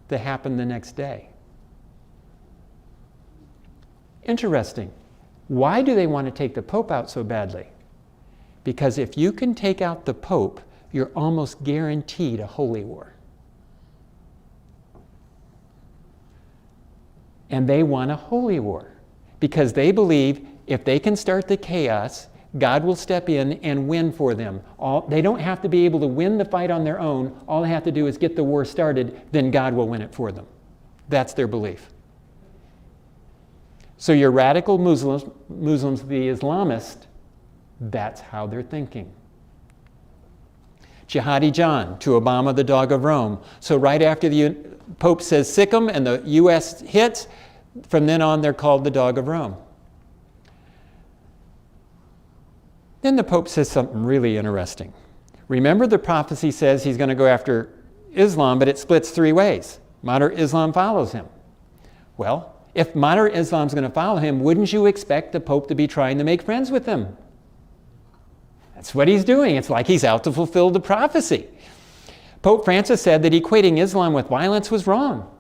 That happened the next day. Interesting. Why do they want to take the Pope out so badly? Because if you can take out the Pope, you're almost guaranteed a holy war. And they want a holy war because they believe if they can start the chaos, God will step in and win for them. They don't have to be able to win the fight on their own. All they have to do is get the war started, then God will win it for them. That's their belief. So your radical Muslims, the Islamists, that's how they're thinking. Jihadi John to Obama, the dog of Rome. So right after the Pope says sic 'em and the U.S. hits, from then on they're called the dog of Rome. Then the Pope says something really interesting. Remember, the prophecy says he's going to go after Islam, but it splits three ways. Moderate Islam follows him. Well, if moderate Islam is going to follow him, wouldn't you expect the Pope to be trying to make friends with them? That's what he's doing. It's like he's out to fulfill the prophecy. Pope Francis said that equating Islam with violence was wrong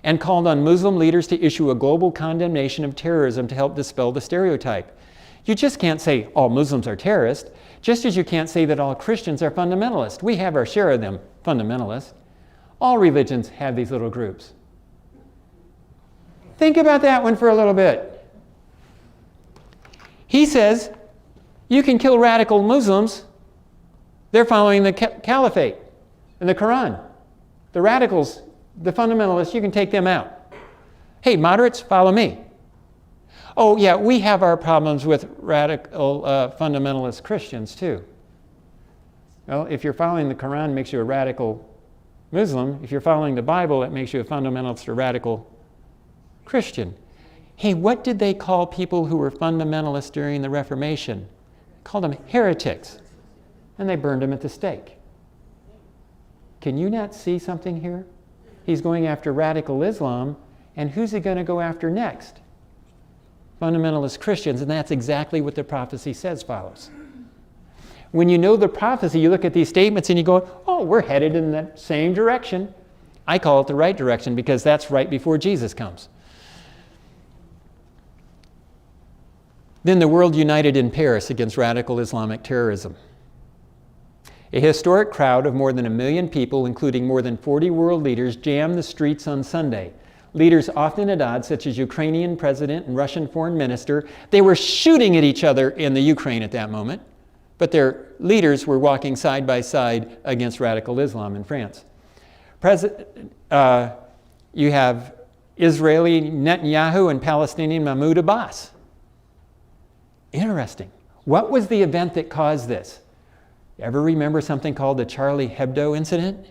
and called on Muslim leaders to issue a global condemnation of terrorism to help dispel the stereotype. You just can't say all Muslims are terrorists, just as you can't say that all Christians are fundamentalists. We have our share of them, fundamentalists. All religions have these little groups. Think about that one for a little bit. He says you can kill radical Muslims. They're following the caliphate and the Quran. The radicals, the fundamentalists, you can take them out. Hey, moderates, follow me. Oh, yeah, we have our problems with radical fundamentalist Christians, too. Well, if you're following the Quran, it makes you a radical Muslim. If you're following the Bible, it makes you a fundamentalist or radical Christian. Hey, what did they call people who were fundamentalists during the Reformation? They called them heretics, and they burned them at the stake. Can you not see something here? He's going after radical Islam, and who's he going to go after next? Fundamentalist Christians, and that's exactly what the prophecy says follows. When you know the prophecy, you look at these statements and you go, oh, we're headed in that same direction. I call it the right direction because that's right before Jesus comes. Then the world united in Paris against radical Islamic terrorism. A historic crowd of more than 1 million people, including more than 40 world leaders, jammed the streets on Sunday. Leaders often at odds, such as Ukrainian president and Russian foreign minister, they were shooting at each other in the Ukraine at that moment, but their leaders were walking side by side against radical Islam in France. You have Israeli Netanyahu and Palestinian Mahmoud Abbas. Interesting. What was the event that caused this? Ever remember something called the Charlie Hebdo incident?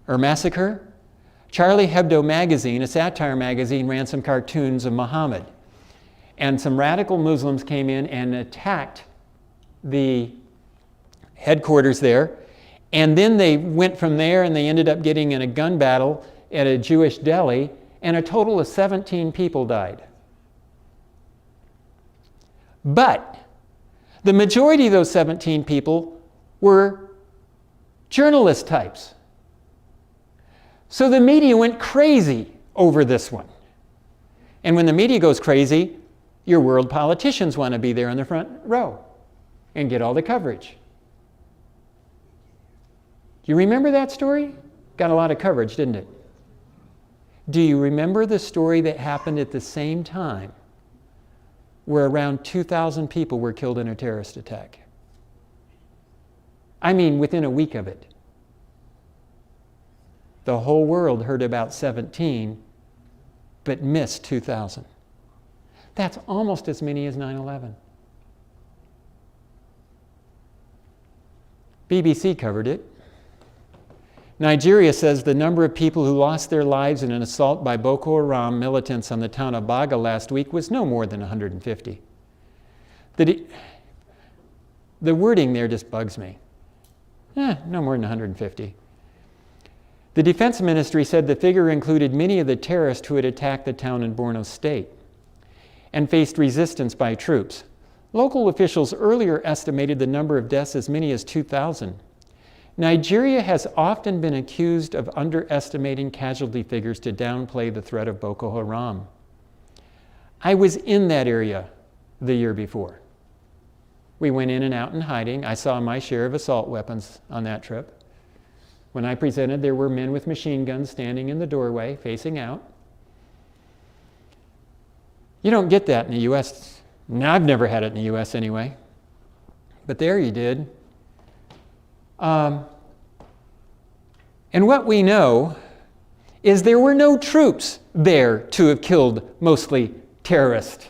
Or massacre? Charlie Hebdo magazine, a satire magazine, ran some cartoons of Muhammad. And some radical Muslims came in and attacked the headquarters there. And then they went from there and they ended up getting in a gun battle at a Jewish deli, and a total of 17 people died. But the majority of those 17 people were journalist types. So the media went crazy over this one. And when the media goes crazy, your world politicians want to be there in the front row and get all the coverage. Do you remember that story? Got a lot of coverage, didn't it? Do you remember the story that happened at the same time where around 2,000 people were killed in a terrorist attack? I mean, within a week of it. The whole world heard about 17, but missed 2,000. That's almost as many as 9/11. BBC covered it. Nigeria says the number of people who lost their lives in an assault by Boko Haram militants on the town of Baga last week was no more than 150. The wording there just bugs me. No more than 150. The Defense Ministry said the figure included many of the terrorists who had attacked the town in Borno State and faced resistance by troops. Local officials earlier estimated the number of deaths as many as 2,000. Nigeria has often been accused of underestimating casualty figures to downplay the threat of Boko Haram. I was in that area the year before. We went in and out in hiding. I saw my share of assault weapons on that trip. When I presented, there were men with machine guns standing in the doorway, facing out. You don't get that in the U.S. Now, I've never had it in the U.S. anyway. But there you did. And what we know is there were no troops there to have killed mostly terrorists.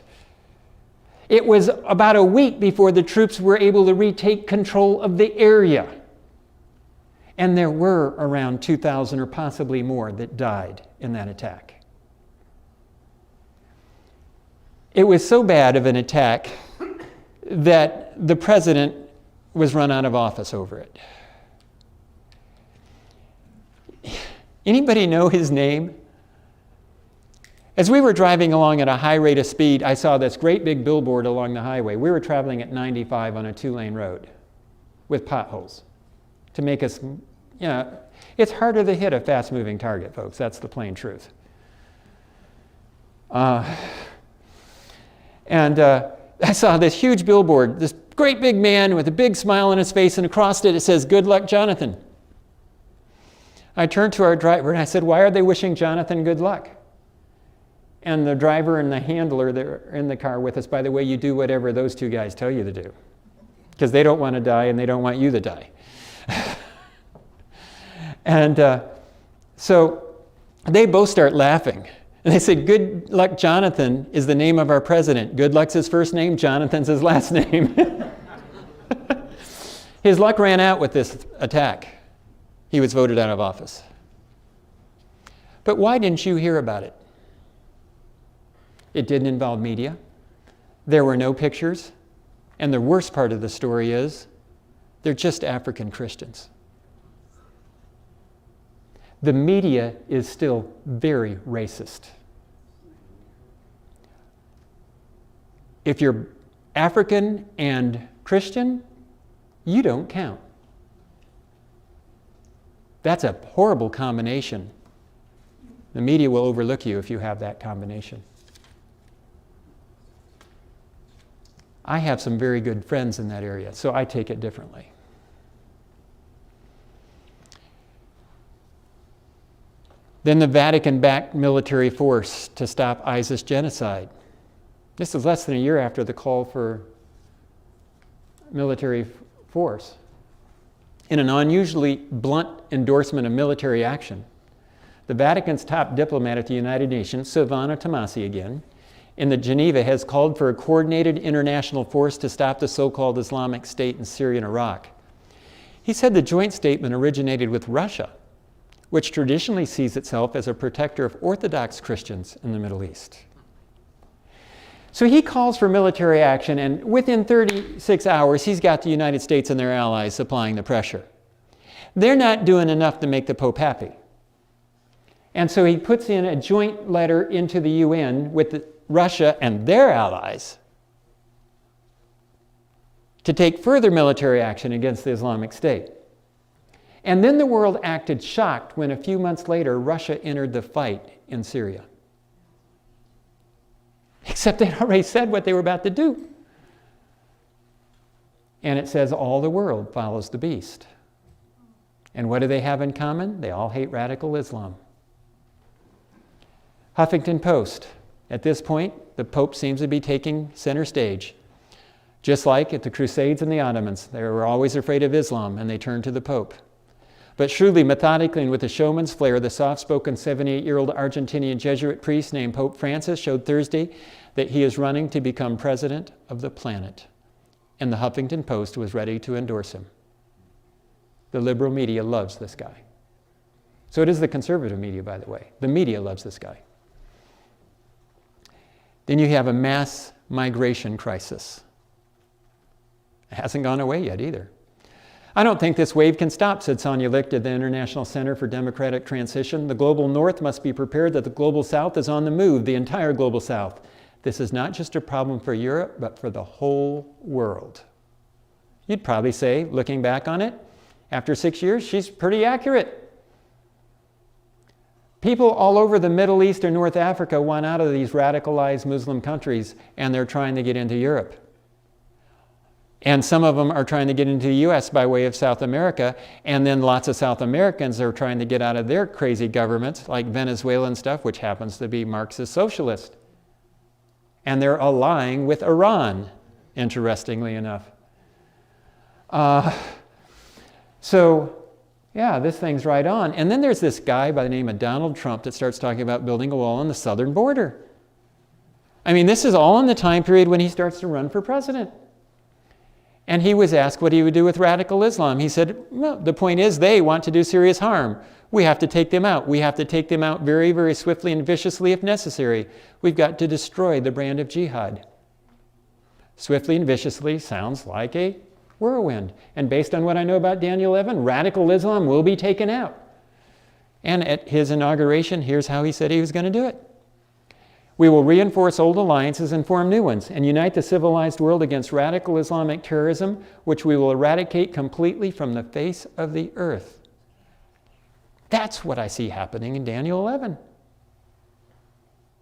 It was about a week before the troops were able to retake control of the area. And there were around 2,000 or possibly more that died in that attack. It was so bad of an attack that the president was run out of office over it. Anybody know his name? As we were driving along at a high rate of speed, I saw this great big billboard along the highway. We were traveling at 95 on a 2-lane road with potholes to make us, it's harder to hit a fast-moving target, folks. That's the plain truth. I saw this huge billboard, this great big man with a big smile on his face, and across it says, "Good luck, Jonathan." I turned to our driver and I said, "Why are they wishing Jonathan good luck?" And the driver and the handler that are in the car with us, "By the way, you do whatever those two guys tell you to do, because they don't want to die and they don't want you to die." And so they both start laughing. And they said, "Good luck, Jonathan is the name of our president. Good luck's his first name, Jonathan's his last name." His luck ran out with this attack. He was voted out of office. But why didn't you hear about it? It didn't involve media. There were no pictures. And the worst part of the story is, they're just African Christians. The media is still very racist. If you're African and Christian, you don't count. That's a horrible combination. The media will overlook you if you have that combination. I have some very good friends in that area, so I take it differently. Then the Vatican backed military force to stop ISIS genocide. This is less than a year after the call for military force. In an unusually blunt endorsement of military action, the Vatican's top diplomat at the United Nations, Silvano Tomasi again, in Geneva has called for a coordinated international force to stop the so-called Islamic State in Syria and Iraq. He said the joint statement originated with Russia, which traditionally sees itself as a protector of Orthodox Christians in the Middle East. So he calls for military action, and within 36 hours, he's got the United States and their allies supplying the pressure. They're not doing enough to make the Pope happy. And so he puts in a joint letter into the UN with Russia and their allies to take further military action against the Islamic State. And then the world acted shocked when a few months later, Russia entered the fight in Syria. Except they'd already said what they were about to do. And it says all the world follows the beast. And what do they have in common? They all hate radical Islam. Huffington Post. At this point, the Pope seems to be taking center stage. Just like at the Crusades and the Ottomans, they were always afraid of Islam and they turned to the Pope. But shrewdly, methodically, and with a showman's flair, the soft-spoken 78-year-old Argentinian Jesuit priest named Pope Francis showed Thursday that he is running to become president of the planet. And the Huffington Post was ready to endorse him. The liberal media loves this guy. So it is the conservative media, by the way. The media loves this guy. Then you have a mass migration crisis. It hasn't gone away yet either. "I don't think this wave can stop," said Sonia Licht at the International Center for Democratic Transition. "The global north must be prepared that the global south is on the move, the entire global south. This is not just a problem for Europe, but for the whole world." You'd probably say, looking back on it, after 6 years, she's pretty accurate. People all over the Middle East and North Africa want out of these radicalized Muslim countries, and they're trying to get into Europe. And some of them are trying to get into the US by way of South America, and then lots of South Americans are trying to get out of their crazy governments, like Venezuela and stuff, which happens to be Marxist socialist. And they're allying with Iran, interestingly enough. This thing's right on. And then there's this guy by the name of Donald Trump that starts talking about building a wall on the southern border. I mean, this is all in the time period when he starts to run for president. And he was asked what he would do with radical Islam. He said, well, the point is they want to do serious harm. We have to take them out. We have to take them out very, very swiftly and viciously if necessary. We've got to destroy the brand of jihad. Swiftly and viciously sounds like a whirlwind. And based on what I know about Daniel 11, radical Islam will be taken out. And at his inauguration, here's how he said he was going to do it. We will reinforce old alliances and form new ones, and unite the civilized world against radical Islamic terrorism, which we will eradicate completely from the face of the earth. That's what I see happening in Daniel 11.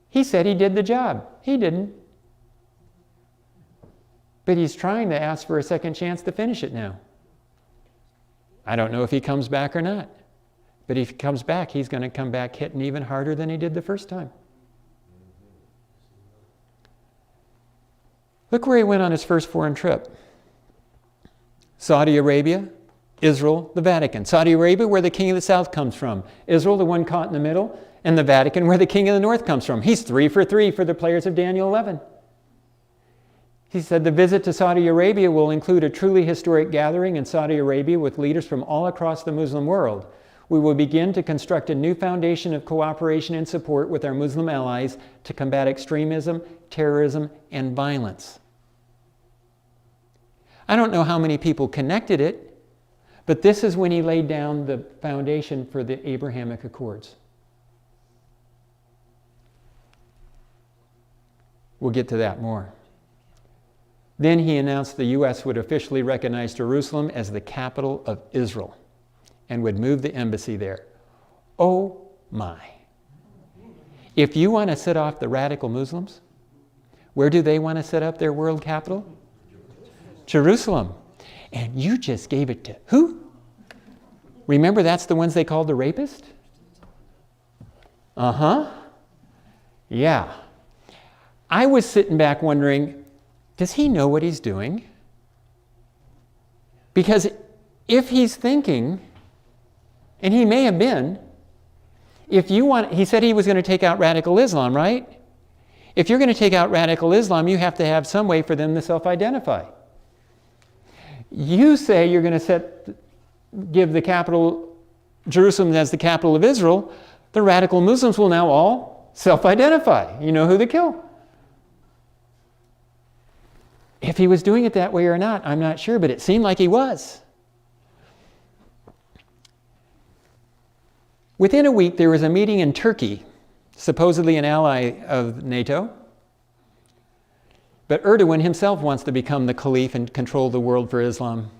He said he did the job. He didn't. But he's trying to ask for a second chance to finish it now. I don't know if he comes back or not. But if he comes back, he's going to come back hitting even harder than he did the first time. Look where he went on his first foreign trip. Saudi Arabia, Israel, the Vatican. Saudi Arabia, where the king of the south comes from. Israel, the one caught in the middle. And the Vatican, where the king of the north comes from. He's 3 for 3 for the players of Daniel 11. He said the visit to Saudi Arabia will include a truly historic gathering in Saudi Arabia with leaders from all across the Muslim world. We will begin to construct a new foundation of cooperation and support with our Muslim allies to combat extremism, terrorism, and violence. I don't know how many people connected it, but this is when he laid down the foundation for the Abrahamic Accords. We'll get to that more. Then he announced the U.S. would officially recognize Jerusalem as the capital of Israel and would move the embassy there. Oh my. If you want to set off the radical Muslims, where do they want to set up their world capital? Jerusalem. And you just gave it to who? Remember, that's the ones they called the rapist? Uh-huh. Yeah. I was sitting back wondering, does he know what he's doing? Because if he's thinking, and he may have been, he said he was going to take out radical Islam, right? If you're going to take out radical Islam, you have to have some way for them to self-identify. You say you're going to give the capital, Jerusalem as the capital of Israel, the radical Muslims will now all self-identify. You know who to kill. If he was doing it that way or not, I'm not sure, but it seemed like he was. Within a week, there was a meeting in Turkey, supposedly an ally of NATO. But Erdogan himself wants to become the caliph and control the world for Islam.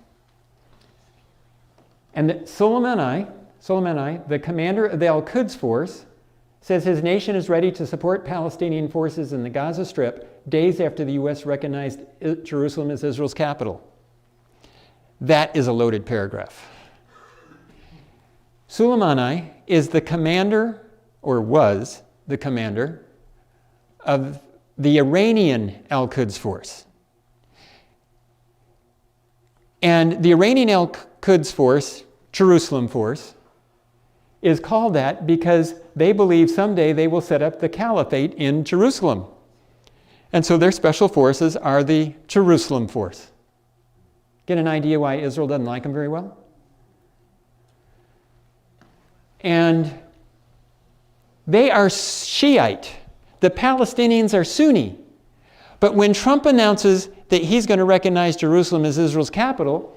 And Soleimani, the commander of the Al-Quds force, says his nation is ready to support Palestinian forces in the Gaza Strip days after the U.S. recognized Jerusalem as Israel's capital. That is a loaded paragraph. Soleimani is the commander, or was the commander, of the Iranian Al-Quds force. And the Iranian Al-Quds force, Jerusalem force, is called that because they believe someday they will set up the caliphate in Jerusalem. And so their special forces are the Jerusalem force. Get an idea why Israel doesn't like them very well? And they are Shiite. The Palestinians are Sunni. But when Trump announces that he's going to recognize Jerusalem as Israel's capital,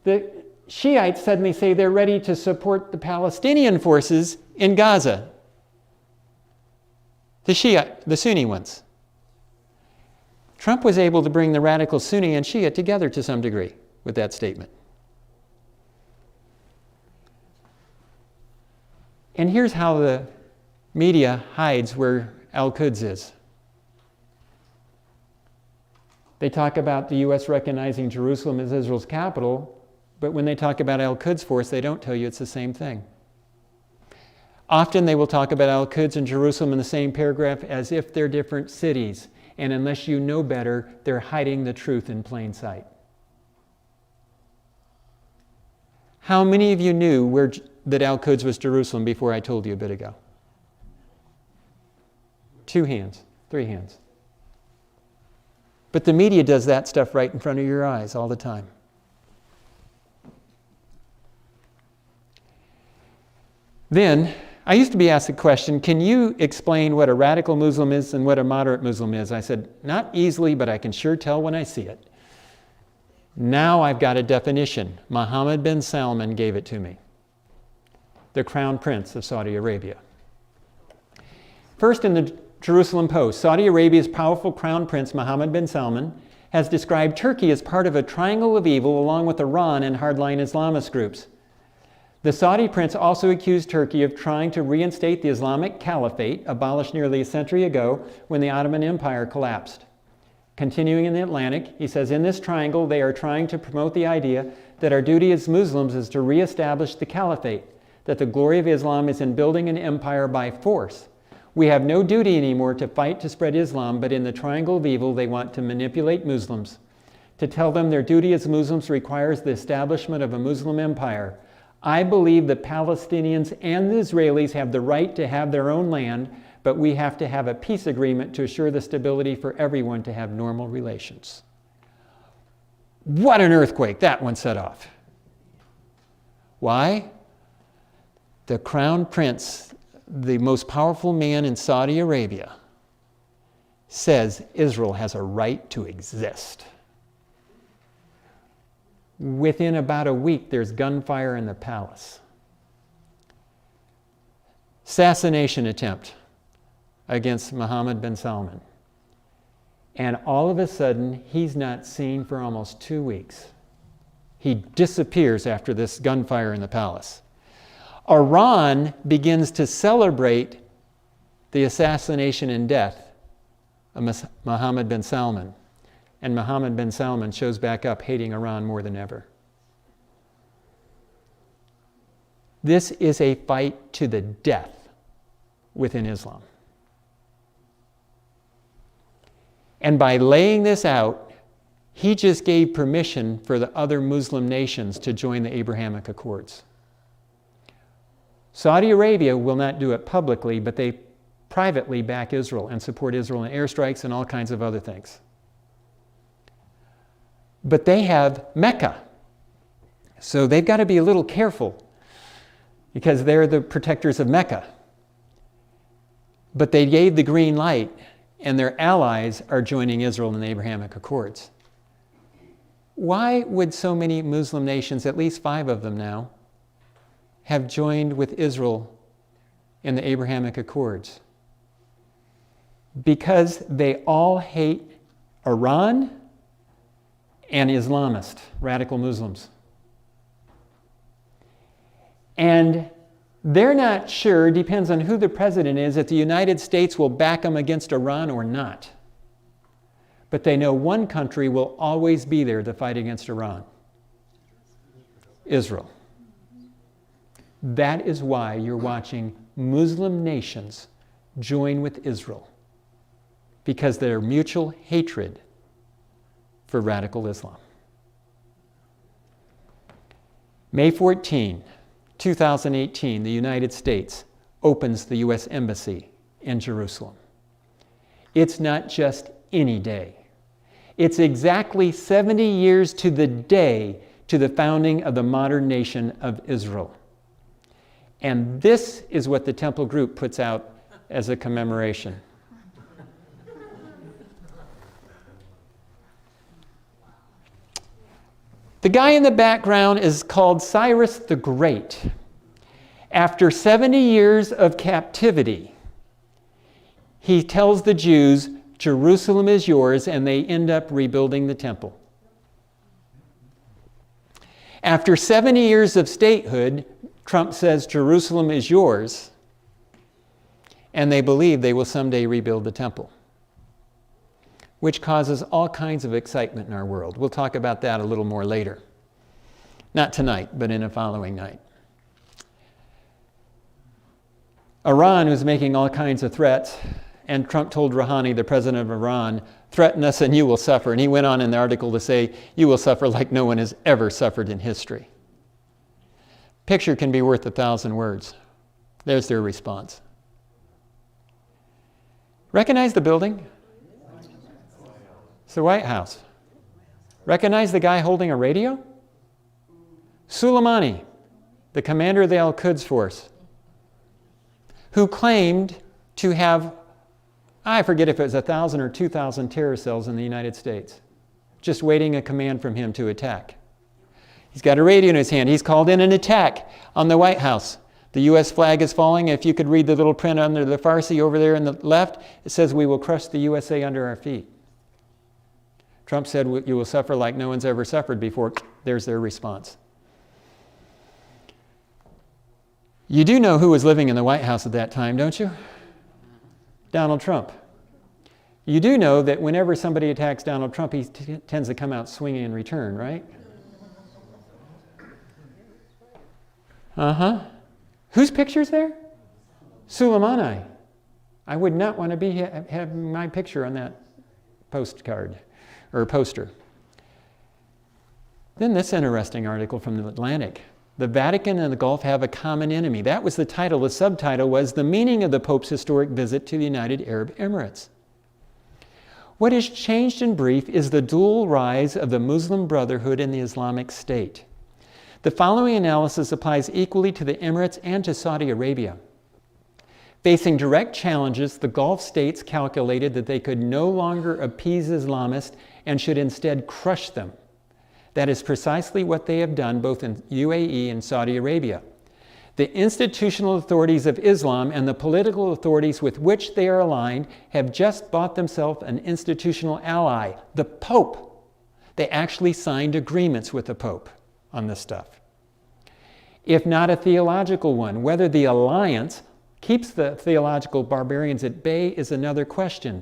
the Shiites suddenly say they're ready to support the Palestinian forces in Gaza. The Sunni ones. Trump was able to bring the radical Sunni and Shia together to some degree with that statement. And here's how the media hides where Al-Quds is. They talk about the U.S. recognizing Jerusalem as Israel's capital, but when they talk about Al-Quds force, they don't tell you it's the same thing. Often they will talk about Al-Quds and Jerusalem in the same paragraph as if they're different cities. And unless you know better, they're hiding the truth in plain sight. How many of you knew that Al-Quds was Jerusalem before I told you a bit ago? 2 hands, 3 hands. But the media does that stuff right in front of your eyes all the time. Then, I used to be asked the question, can you explain what a radical Muslim is and what a moderate Muslim is? I said, not easily, but I can sure tell when I see it. Now I've got a definition. Mohammed bin Salman gave it to me. The Crown Prince of Saudi Arabia. First in the Jerusalem Post, Saudi Arabia's powerful Crown Prince Mohammed bin Salman has described Turkey as part of a triangle of evil along with Iran and hardline Islamist groups. The Saudi prince also accused Turkey of trying to reinstate the Islamic Caliphate, abolished nearly a century ago when the Ottoman Empire collapsed. Continuing in the Atlantic, he says, in this triangle they are trying to promote the idea that our duty as Muslims is to reestablish the Caliphate, that the glory of Islam is in building an empire by force. We have no duty anymore to fight to spread Islam, but in the triangle of evil they want to manipulate Muslims, to tell them their duty as Muslims requires the establishment of a Muslim empire. I believe the Palestinians and the Israelis have the right to have their own land, but we have to have a peace agreement to assure the stability for everyone to have normal relations. What an earthquake that one set off. Why? The Crown Prince, the most powerful man in Saudi Arabia, says Israel has a right to exist. Within about a week, there's gunfire in the palace. Assassination attempt against Mohammed bin Salman. And all of a sudden, he's not seen for almost 2 weeks. He disappears after this gunfire in the palace. Iran begins to celebrate the assassination and death of Mohammed bin Salman. And Mohammed bin Salman shows back up hating Iran more than ever. This is a fight to the death within Islam. And by laying this out, he just gave permission for the other Muslim nations to join the Abrahamic Accords. Saudi Arabia will not do it publicly, but they privately back Israel and support Israel in airstrikes and all kinds of other things. But they have Mecca. So they've got to be a little careful because they're the protectors of Mecca. But they gave the green light, and their allies are joining Israel in the Abrahamic Accords. Why would so many Muslim nations, at least 5 of them now, have joined with Israel in the Abrahamic Accords? Because they all hate Iran and Islamist, radical Muslims. And they're not sure, depends on who the president is, if the United States will back them against Iran or not. But they know one country will always be there to fight against Iran: Israel. That is why you're watching Muslim nations join with Israel, because their mutual hatred for radical Islam. May 14, 2018, the United States opens the U.S. Embassy in Jerusalem. It's not just any day. It's exactly 70 years to the day to the founding of the modern nation of Israel. And this is what the Temple Group puts out as a commemoration. The guy in the background is called Cyrus the Great. After 70 years of captivity, he tells the Jews, Jerusalem is yours, and they end up rebuilding the temple. After 70 years of statehood, Trump says Jerusalem is yours, and they believe they will someday rebuild the temple, which causes all kinds of excitement in our world. We'll talk about that a little more later. Not tonight, but in a following night. Iran was making all kinds of threats, and Trump told Rouhani, the president of Iran, threaten us and you will suffer. And he went on in the article to say, you will suffer like no one has ever suffered in history. Picture can be worth 1,000 words. There's their response. Recognize the building? It's the White House. Recognize the guy holding a radio? Soleimani, the commander of the Al-Quds force. who claimed to have, I forget if it was 1,000 or 2,000 terror cells in the United States, just waiting a command from him to attack. He's got a radio in his hand. He's called in an attack on the White House. The U.S. flag is falling. If you could read the little print under the Farsi over there on the left, it says, "We will crush the USA under our feet." Trump said, "You will suffer like no one's ever suffered before." There's their response. You do know who was living in the White House at that time, don't you? Donald Trump. You do know that whenever somebody attacks Donald Trump, he tends to come out swinging in return, right? Uh-huh. Whose picture's there? Soleimani. I would not want to have my picture on that postcard or poster. Then this interesting article from the Atlantic. The Vatican and the Gulf have a common enemy. That was the title. The subtitle was "The Meaning of the Pope's Historic Visit to the United Arab Emirates." What has changed in brief is the dual rise of the Muslim Brotherhood and the Islamic State. The following analysis applies equally to the Emirates and to Saudi Arabia. Facing direct challenges, the Gulf states calculated that they could no longer appease Islamists and should instead crush them. That is precisely what they have done both in UAE and Saudi Arabia. The institutional authorities of Islam and the political authorities with which they are aligned have just bought themselves an institutional ally, the Pope. They actually signed agreements with the Pope on this stuff. If not a theological one, whether the alliance keeps the theological barbarians at bay is another question.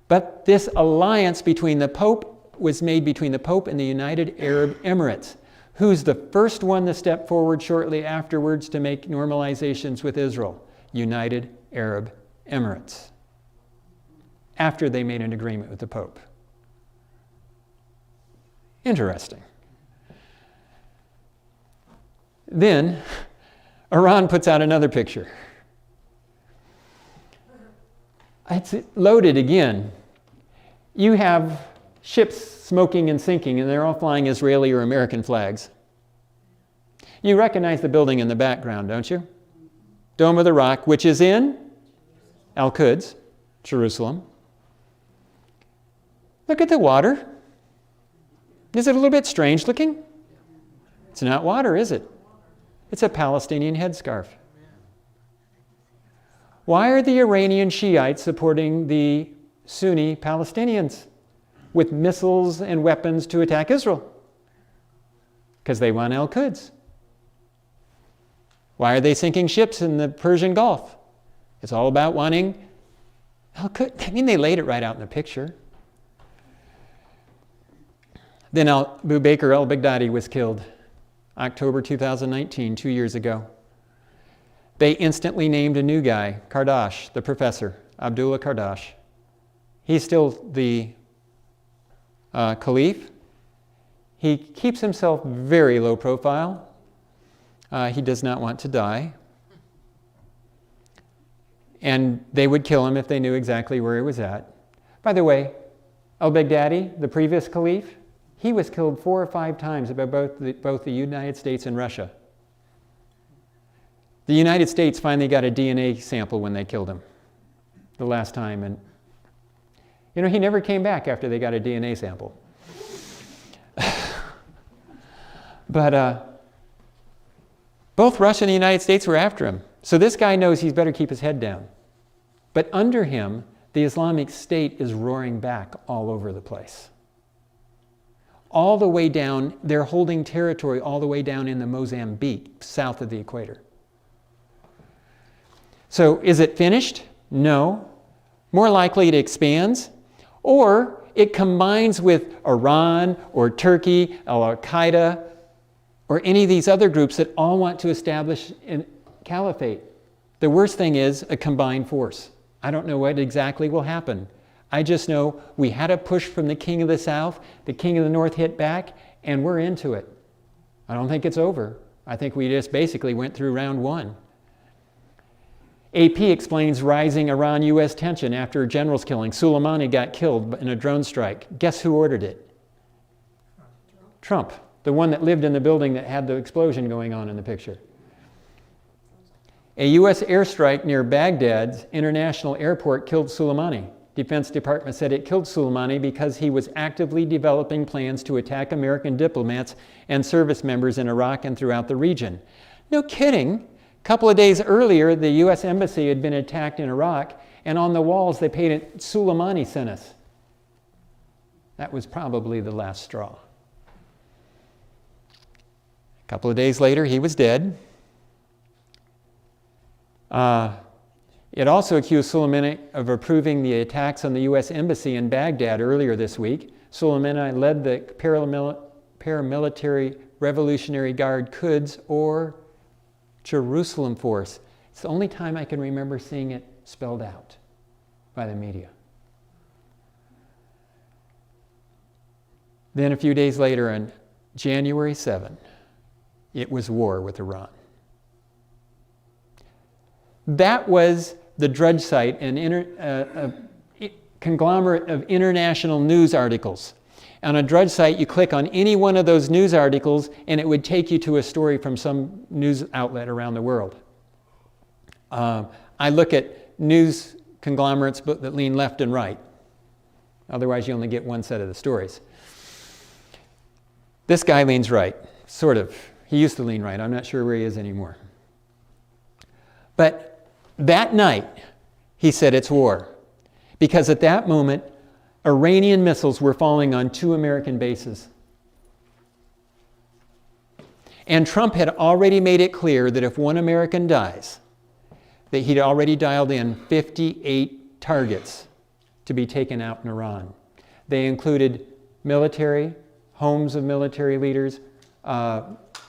But this alliance between the Pope was made between the Pope and the United Arab Emirates. Who's the first one to step forward shortly afterwards to make normalizations with Israel? United Arab Emirates. After they made an agreement with the Pope. Interesting. Then, Iran puts out another picture. It's loaded again. You have ships smoking and sinking, and they're all flying Israeli or American flags. You recognize the building in the background, don't you? Dome of the Rock, which is in Al-Quds, Jerusalem. Look at the water. Is it a little bit strange looking? It's not water, is it? It's a Palestinian headscarf. Why are the Iranian Shiites supporting the Sunni Palestinians with missiles and weapons to attack Israel? Because they want Al-Quds. Why are they sinking ships in the Persian Gulf? It's all about wanting Al-Quds. I mean, they laid it right out in the picture. Then Abu Bakr al-Baghdadi was killed, October 2019, 2 years ago. They instantly named a new guy, Kardash, the professor, Abdullah Kardash. He's still the caliph. He keeps himself very low profile. He does not want to die. And they would kill him if they knew exactly where he was at. By the way, al-Baghdadi, the previous caliph, he was killed 4 or 5 times by both the United States and Russia. The United States finally got a DNA sample when they killed him the last time. And, you know, he never came back after they got a DNA sample. But both Russia and the United States were after him. So this guy knows he's better keep his head down. But under him, the Islamic State is roaring back all over the place. All the way down, they're holding territory all the way down in the Mozambique, south of the equator. So is it finished? No. More likely it expands, or it combines with Iran or Turkey, Al-Qaeda, or any of these other groups that all want to establish a caliphate. The worst thing is a combined force. I don't know what exactly will happen. I just know we had a push from the king of the south, the king of the north hit back, and we're into it. I don't think it's over. I think we just basically went through round 1. AP explains rising Iran-US tension after a general's killing. Soleimani got killed in a drone strike. Guess who ordered it? Trump, the one that lived in the building that had the explosion going on in the picture. A U.S. airstrike near Baghdad's international airport killed Soleimani. Defense Department said it killed Soleimani because he was actively developing plans to attack American diplomats and service members in Iraq and throughout the region. No kidding. A couple of days earlier, the U.S. embassy had been attacked in Iraq, and on the walls they painted, "Soleimani sent us." That was probably the last straw. A couple of days later, he was dead. It also accused Soleimani of approving the attacks on the U.S. embassy in Baghdad earlier this week. Soleimani led the paramilitary Revolutionary Guard Quds, or Jerusalem Force. It's the only time I can remember seeing it spelled out by the media. Then a few days later, on January 7, it was war with Iran. That was the Drudge site, a conglomerate of international news articles. On a Drudge site, you click on any one of those news articles and it would take you to a story from some news outlet around the world. I look at news conglomerates that lean left and right. Otherwise, you only get one set of the stories. This guy leans right, sort of. He used to lean right. I'm not sure where he is anymore. But that night, he said it's war. Because at that moment, Iranian missiles were falling on 2 American bases. And Trump had already made it clear that if one American dies, that he'd already dialed in 58 targets to be taken out in Iran. They included military, homes of military leaders,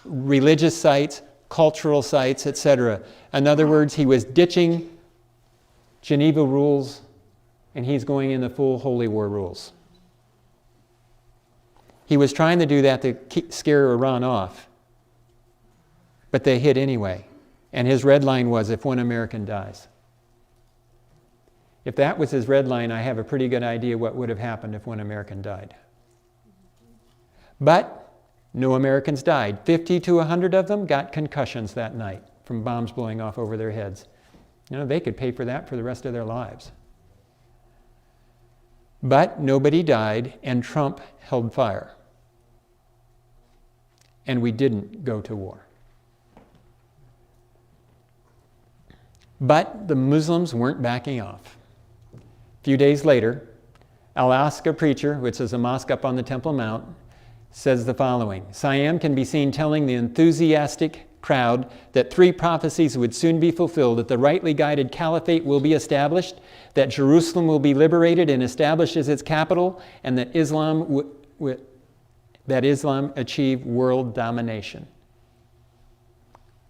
religious sites, cultural sites, etc. In other words, he was ditching Geneva rules and he's going in the full Holy War rules. He was trying to do that to scare Iran off, but they hit anyway. And his red line was, if one American dies. If that was his red line, I have a pretty good idea what would have happened if one American died. But no Americans died. 50 to 100 of them got concussions that night from bombs blowing off over their heads. You know, they could pay for that for the rest of their lives. But nobody died, and Trump held fire. And we didn't go to war. But the Muslims weren't backing off. A few days later, Al-Aqsa Preacher, which is a mosque up on the Temple Mount, says the following: Siam can be seen telling the enthusiastic crowd that 3 prophecies would soon be fulfilled, that the rightly guided caliphate will be established, that Jerusalem will be liberated and established as its capital, and that Islam achieve world domination.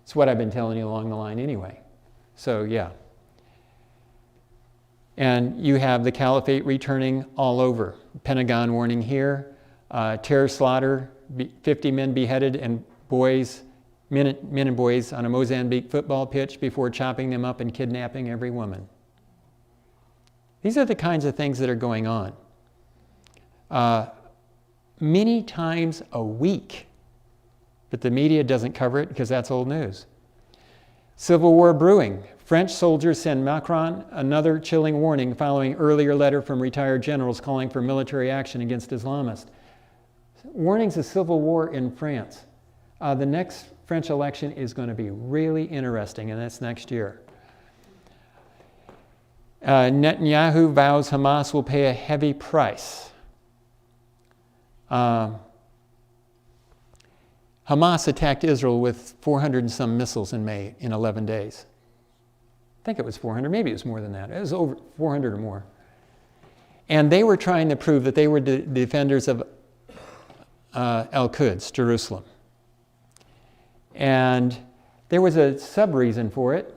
It's what I've been telling you along the line anyway. So yeah. And you have the caliphate returning all over. Pentagon warning here, terror slaughter, 50 men beheaded and men and boys on a Mozambique football pitch before chopping them up and kidnapping every woman. These are the kinds of things that are going on. Many times a week, but the media doesn't cover it because that's old news. Civil war brewing. French soldiers send Macron another chilling warning following earlier letter from retired generals calling for military action against Islamists. Warnings of civil war in France. The next French election is going to be really interesting, and that's next year. Netanyahu vows Hamas will pay a heavy price. Hamas attacked Israel with 400 and some missiles in May in 11 days. I think it was 400, maybe it was more than that. It was over 400 or more. And they were trying to prove that they were defenders of Al-Quds, Jerusalem. And there was a sub-reason for it.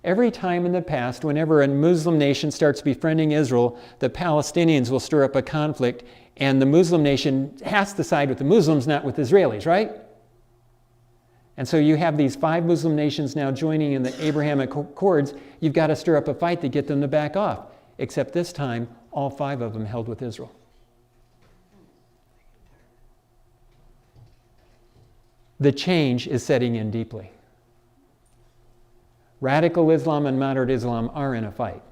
Every time in the past, whenever a Muslim nation starts befriending Israel, the Palestinians will stir up a conflict, and the Muslim nation has to side with the Muslims, not with Israelis, right? And so you have these 5 Muslim nations now joining in the Abrahamic Accords. You've got to stir up a fight to get them to back off. Except this time, all 5 of them held with Israel. The change is setting in deeply. Radical Islam and moderate Islam are in a fight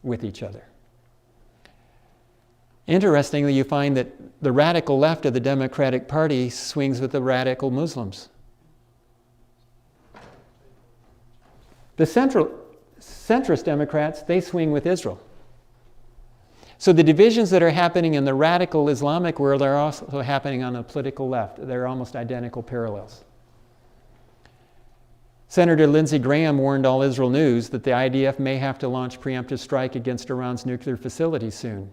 with each other. Interestingly, you find that the radical left of the Democratic Party swings with the radical Muslims. The centrist Democrats, they swing with Israel. So the divisions that are happening in the radical Islamic world are also happening on the political left. They're almost identical parallels. Senator Lindsey Graham warned All Israel News that the IDF may have to launch preemptive strike against Iran's nuclear facilities soon.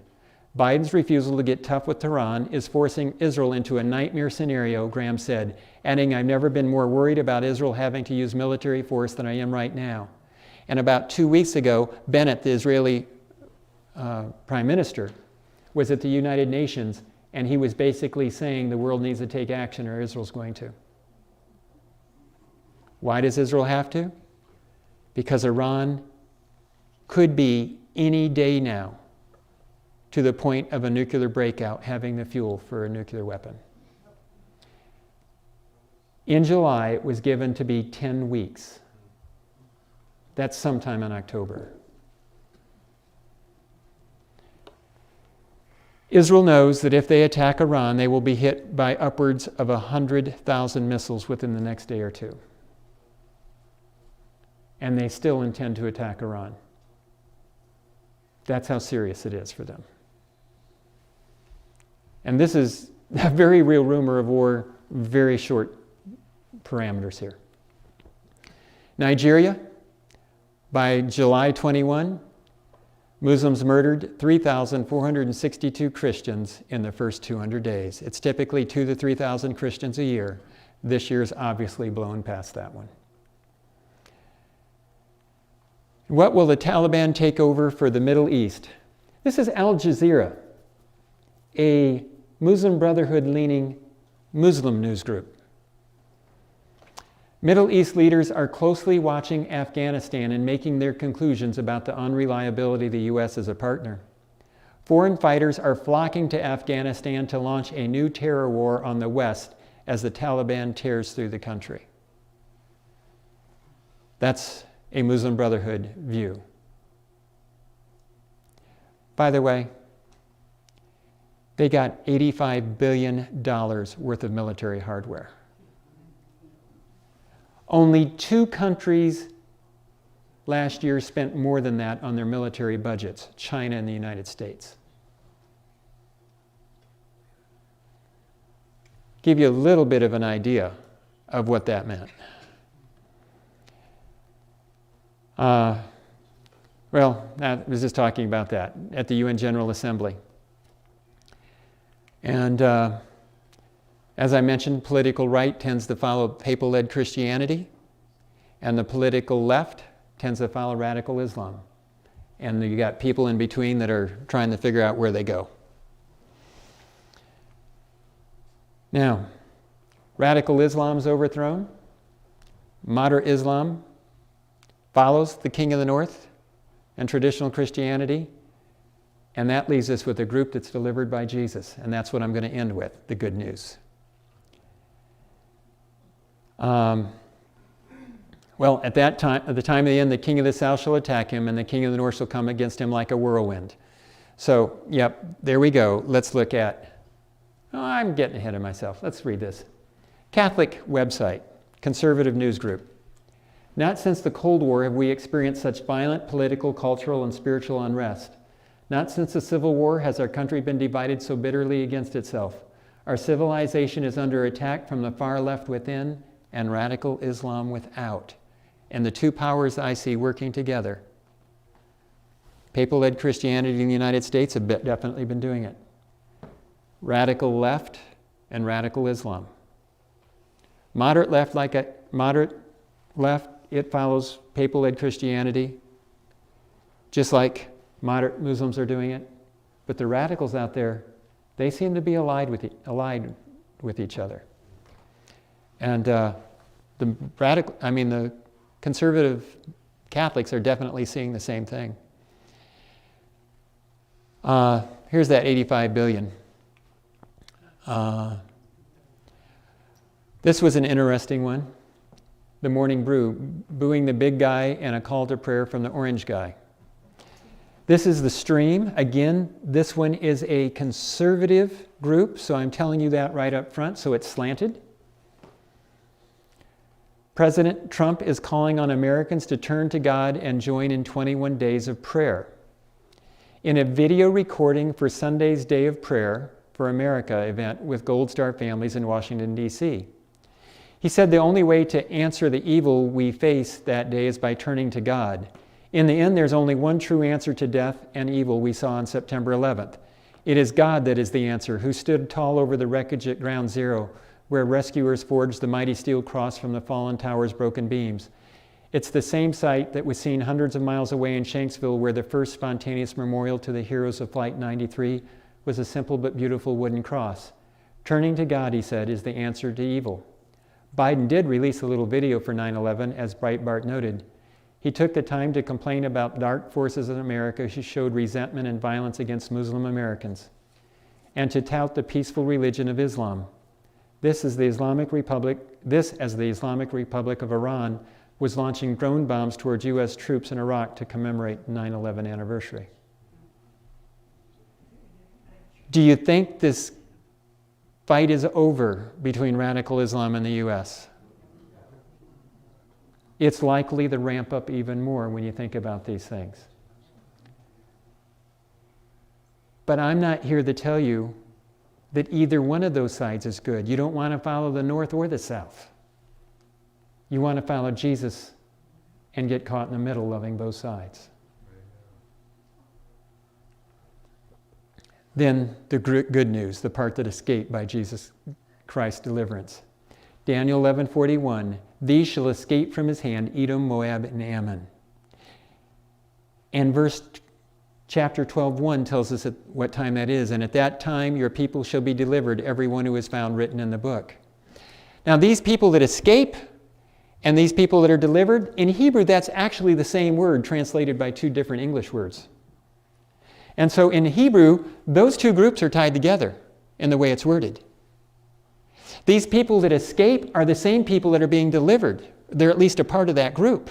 Biden's refusal to get tough with Tehran is forcing Israel into a nightmare scenario, Graham said, adding, "I've never been more worried about Israel having to use military force than I am right now." And about 2 weeks ago, Bennett, the Israeli prime minister, was at the United Nations, and he was basically saying the world needs to take action or Israel's going to. Why does Israel have to? Because Iran could be any day now to the point of a nuclear breakout, having the fuel for a nuclear weapon. In July, it was given to be 10 weeks. That's sometime in October. Israel knows that if they attack Iran, they will be hit by upwards of 100,000 missiles within the next day or two. And they still intend to attack Iran. That's how serious it is for them. And this is a very real rumor of war, very short parameters here. Nigeria, by July 21, Muslims murdered 3,462 Christians in the first 200 days. It's typically 2,000 to 3,000 Christians a year. This year's obviously blown past that one. What will the Taliban take over for the Middle East? This is Al Jazeera, a Muslim Brotherhood-leaning Muslim news group. Middle East leaders are closely watching Afghanistan and making their conclusions about the unreliability of the U.S. as a partner. Foreign fighters are flocking to Afghanistan to launch a new terror war on the West as the Taliban tears through the country. That's a Muslim Brotherhood view. By the way, they got $85 billion worth of military hardware. Only 2 countries last year spent more than that on their military budgets, China and the United States. Give you a little bit of an idea of what that meant. Well, I was just talking about that at the UN General Assembly. And as I mentioned, political right tends to follow papal-led Christianity, and the political left tends to follow radical Islam. And you got people in between that are trying to figure out where they go. Now, radical Islam's overthrown. Moderate Islam follows the King of the North and traditional Christianity, and that leaves us with a group that's delivered by Jesus, and that's what I'm going to end with, the good news. Well, at the time of the end, the king of the south shall attack him, and the king of the north shall come against him like a whirlwind. So, yep, there we go. Let's look at, I'm getting ahead of myself. Let's read this. Catholic website, conservative news group. Not since the Cold War have we experienced such violent political, cultural, and spiritual unrest. Not since the Civil War has our country been divided so bitterly against itself. Our civilization is under attack from the far left within and radical Islam without. And the two powers I see working together. Papal-led Christianity in the United States have definitely been doing it. Radical left and radical Islam. Moderate left, it follows papal-led Christianity, just like moderate Muslims are doing it. But the radicals out there, they seem to be allied with each other. And the conservative Catholics are definitely seeing the same thing. Here's that 85 billion. This was an interesting one. the morning brew, booing the big guy and a call to prayer from the orange guy. This is the stream. Again, this one is a conservative group, so I'm telling you that right up front, so it's slanted. President Trump is calling on Americans to turn to God and join in 21 days of prayer. In a video recording for Sunday's Day of Prayer for America event with Gold Star families in Washington, D.C., he said the only way to answer the evil we face that day is by turning to God. In the end, there's only one true answer to death and evil we saw on September 11th. It is God that is the answer, who stood tall over the wreckage at Ground Zero, where rescuers forged the mighty steel cross from the fallen tower's broken beams. It's the same site that was seen hundreds of miles away in Shanksville, where the first spontaneous memorial to the heroes of Flight 93 was a simple but beautiful wooden cross. Turning to God, he said, is the answer to evil. Biden did release a little video for 9/11, as Breitbart noted. He took the time to complain about dark forces in America who showed resentment and violence against Muslim Americans, and to tout the peaceful religion of Islam. This as the Islamic Republic of Iran was launching drone bombs towards U.S. troops in Iraq to commemorate the 9/11 anniversary. Do you think this fight is over between radical Islam and the U.S.? It's likely to ramp up even more when you think about these things. But I'm not here to tell you that either one of those sides is good. You don't want to follow the North or the South. You want to follow Jesus and get caught in the middle, loving both sides. Then the good news, the part that escaped by Jesus Christ's deliverance. Daniel 11:41, these shall escape from his hand, Edom, Moab, and Ammon. And chapter 12:1 tells us at what time that is. And at that time your people shall be delivered, everyone who is found written in the book. Now these people that escape and these people that are delivered, in Hebrew that's actually the same word translated by two different English words. And so in Hebrew, those two groups are tied together in the way it's worded. These people that escape are the same people that are being delivered. They're at least a part of that group.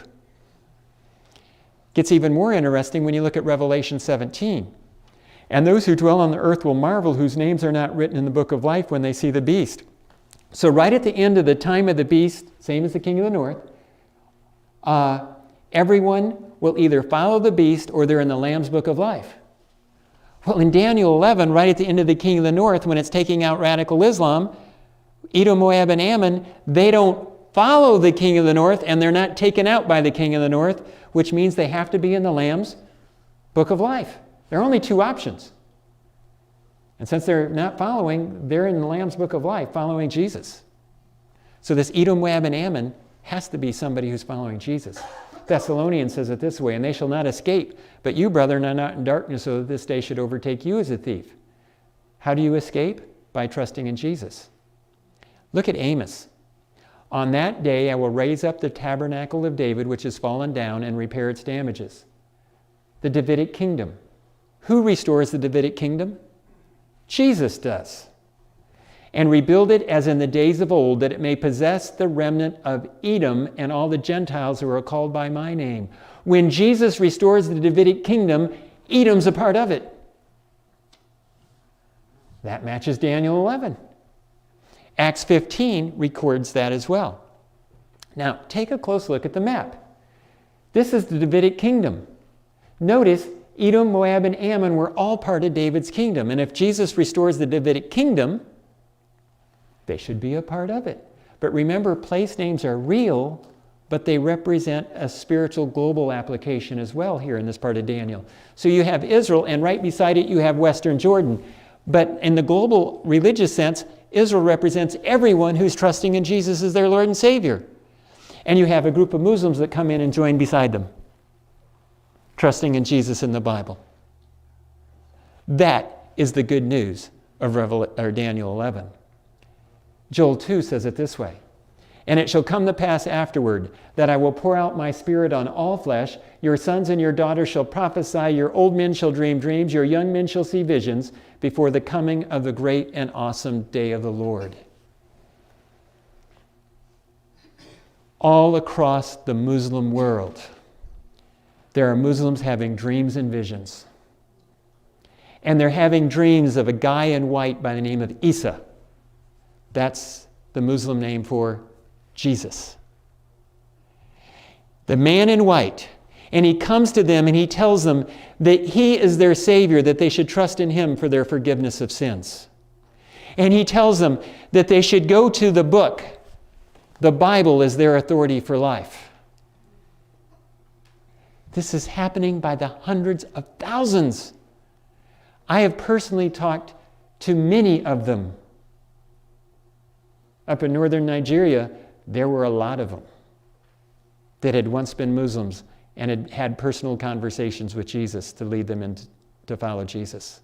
Gets even more interesting when you look at Revelation 17. And those who dwell on the earth will marvel, whose names are not written in the book of life when they see the beast. So right at the end of the time of the beast, same as the king of the north, everyone will either follow the beast or they're in the Lamb's book of life. Well, in Daniel 11, right at the end of the king of the north, when it's taking out radical Islam, Edom, Moab, and Ammon, they don't follow the king of the north, and they're not taken out by the king of the north, which means they have to be in the Lamb's book of life. There are only two options. And since they're not following, they're in the Lamb's book of life, following Jesus. So this Edom, Moab, and Ammon has to be somebody who's following Jesus. Thessalonians says it this way, and they shall not escape, but you, brethren, are not in darkness, so that this day should overtake you as a thief. How do you escape? By trusting in Jesus. Look at Amos. On that day I will raise up the tabernacle of David, which has fallen down, and repair its damages. The Davidic kingdom. Who restores the Davidic kingdom? Jesus does. And rebuild it as in the days of old, that it may possess the remnant of Edom and all the Gentiles who are called by my name. When Jesus restores the Davidic kingdom, Edom's a part of it. That matches Daniel 11. Acts 15 records that as well. Now, take a close look at the map. This is the Davidic kingdom. Notice Edom, Moab, and Ammon were all part of David's kingdom. And if Jesus restores the Davidic kingdom, they should be a part of it. But remember, place names are real, but they represent a spiritual global application as well here in this part of Daniel. So you have Israel, and right beside it you have Western Jordan. But in the global religious sense, Israel represents everyone who's trusting in Jesus as their Lord and Savior. And you have a group of Muslims that come in and join beside them, trusting in Jesus in the Bible. That is the good news of Daniel 11. Joel 2 says it this way, and it shall come to pass afterward that I will pour out my spirit on all flesh. Your sons and your daughters shall prophesy. Your old men shall dream dreams. Your young men shall see visions before the coming of the great and awesome day of the Lord. All across the Muslim world, there are Muslims having dreams and visions. And they're having dreams of a guy in white by the name of Isa. That's the Muslim name for Jesus. The man in white. And he comes to them and he tells them that he is their Savior, that they should trust in him for their forgiveness of sins. And he tells them that they should go to the book. The Bible is their authority for life. This is happening by the hundreds of thousands. I have personally talked to many of them. Up in northern Nigeria, there were a lot of them that had once been Muslims and had had personal conversations with Jesus to lead them to follow Jesus.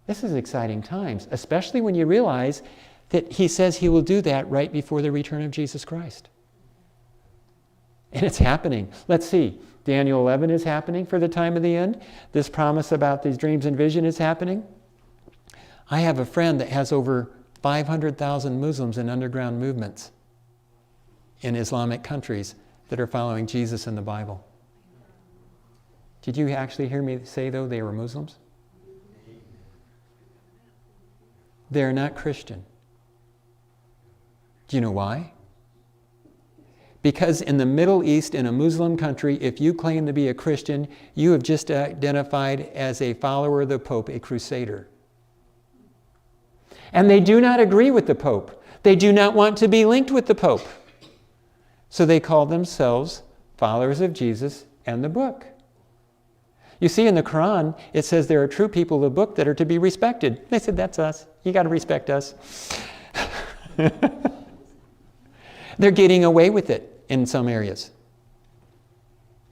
This is exciting times, especially when you realize that he says he will do that right before the return of Jesus Christ. And it's happening. Let's see. Daniel 11 is happening for the time of the end. This promise about these dreams and vision is happening. I have a friend that has over 500,000 Muslims in underground movements in Islamic countries that are following Jesus and the Bible. Did you actually hear me say, though, they were Muslims? They're not Christian. Do you know why? Because in the Middle East, in a Muslim country, if you claim to be a Christian, you have just identified as a follower of the Pope, a crusader. And they do not agree with the Pope. They do not want to be linked with the Pope. So they call themselves followers of Jesus and the book. You see, in the Quran, it says there are true people of the book that are to be respected. They said, that's us. You got to respect us. They're getting away with it in some areas.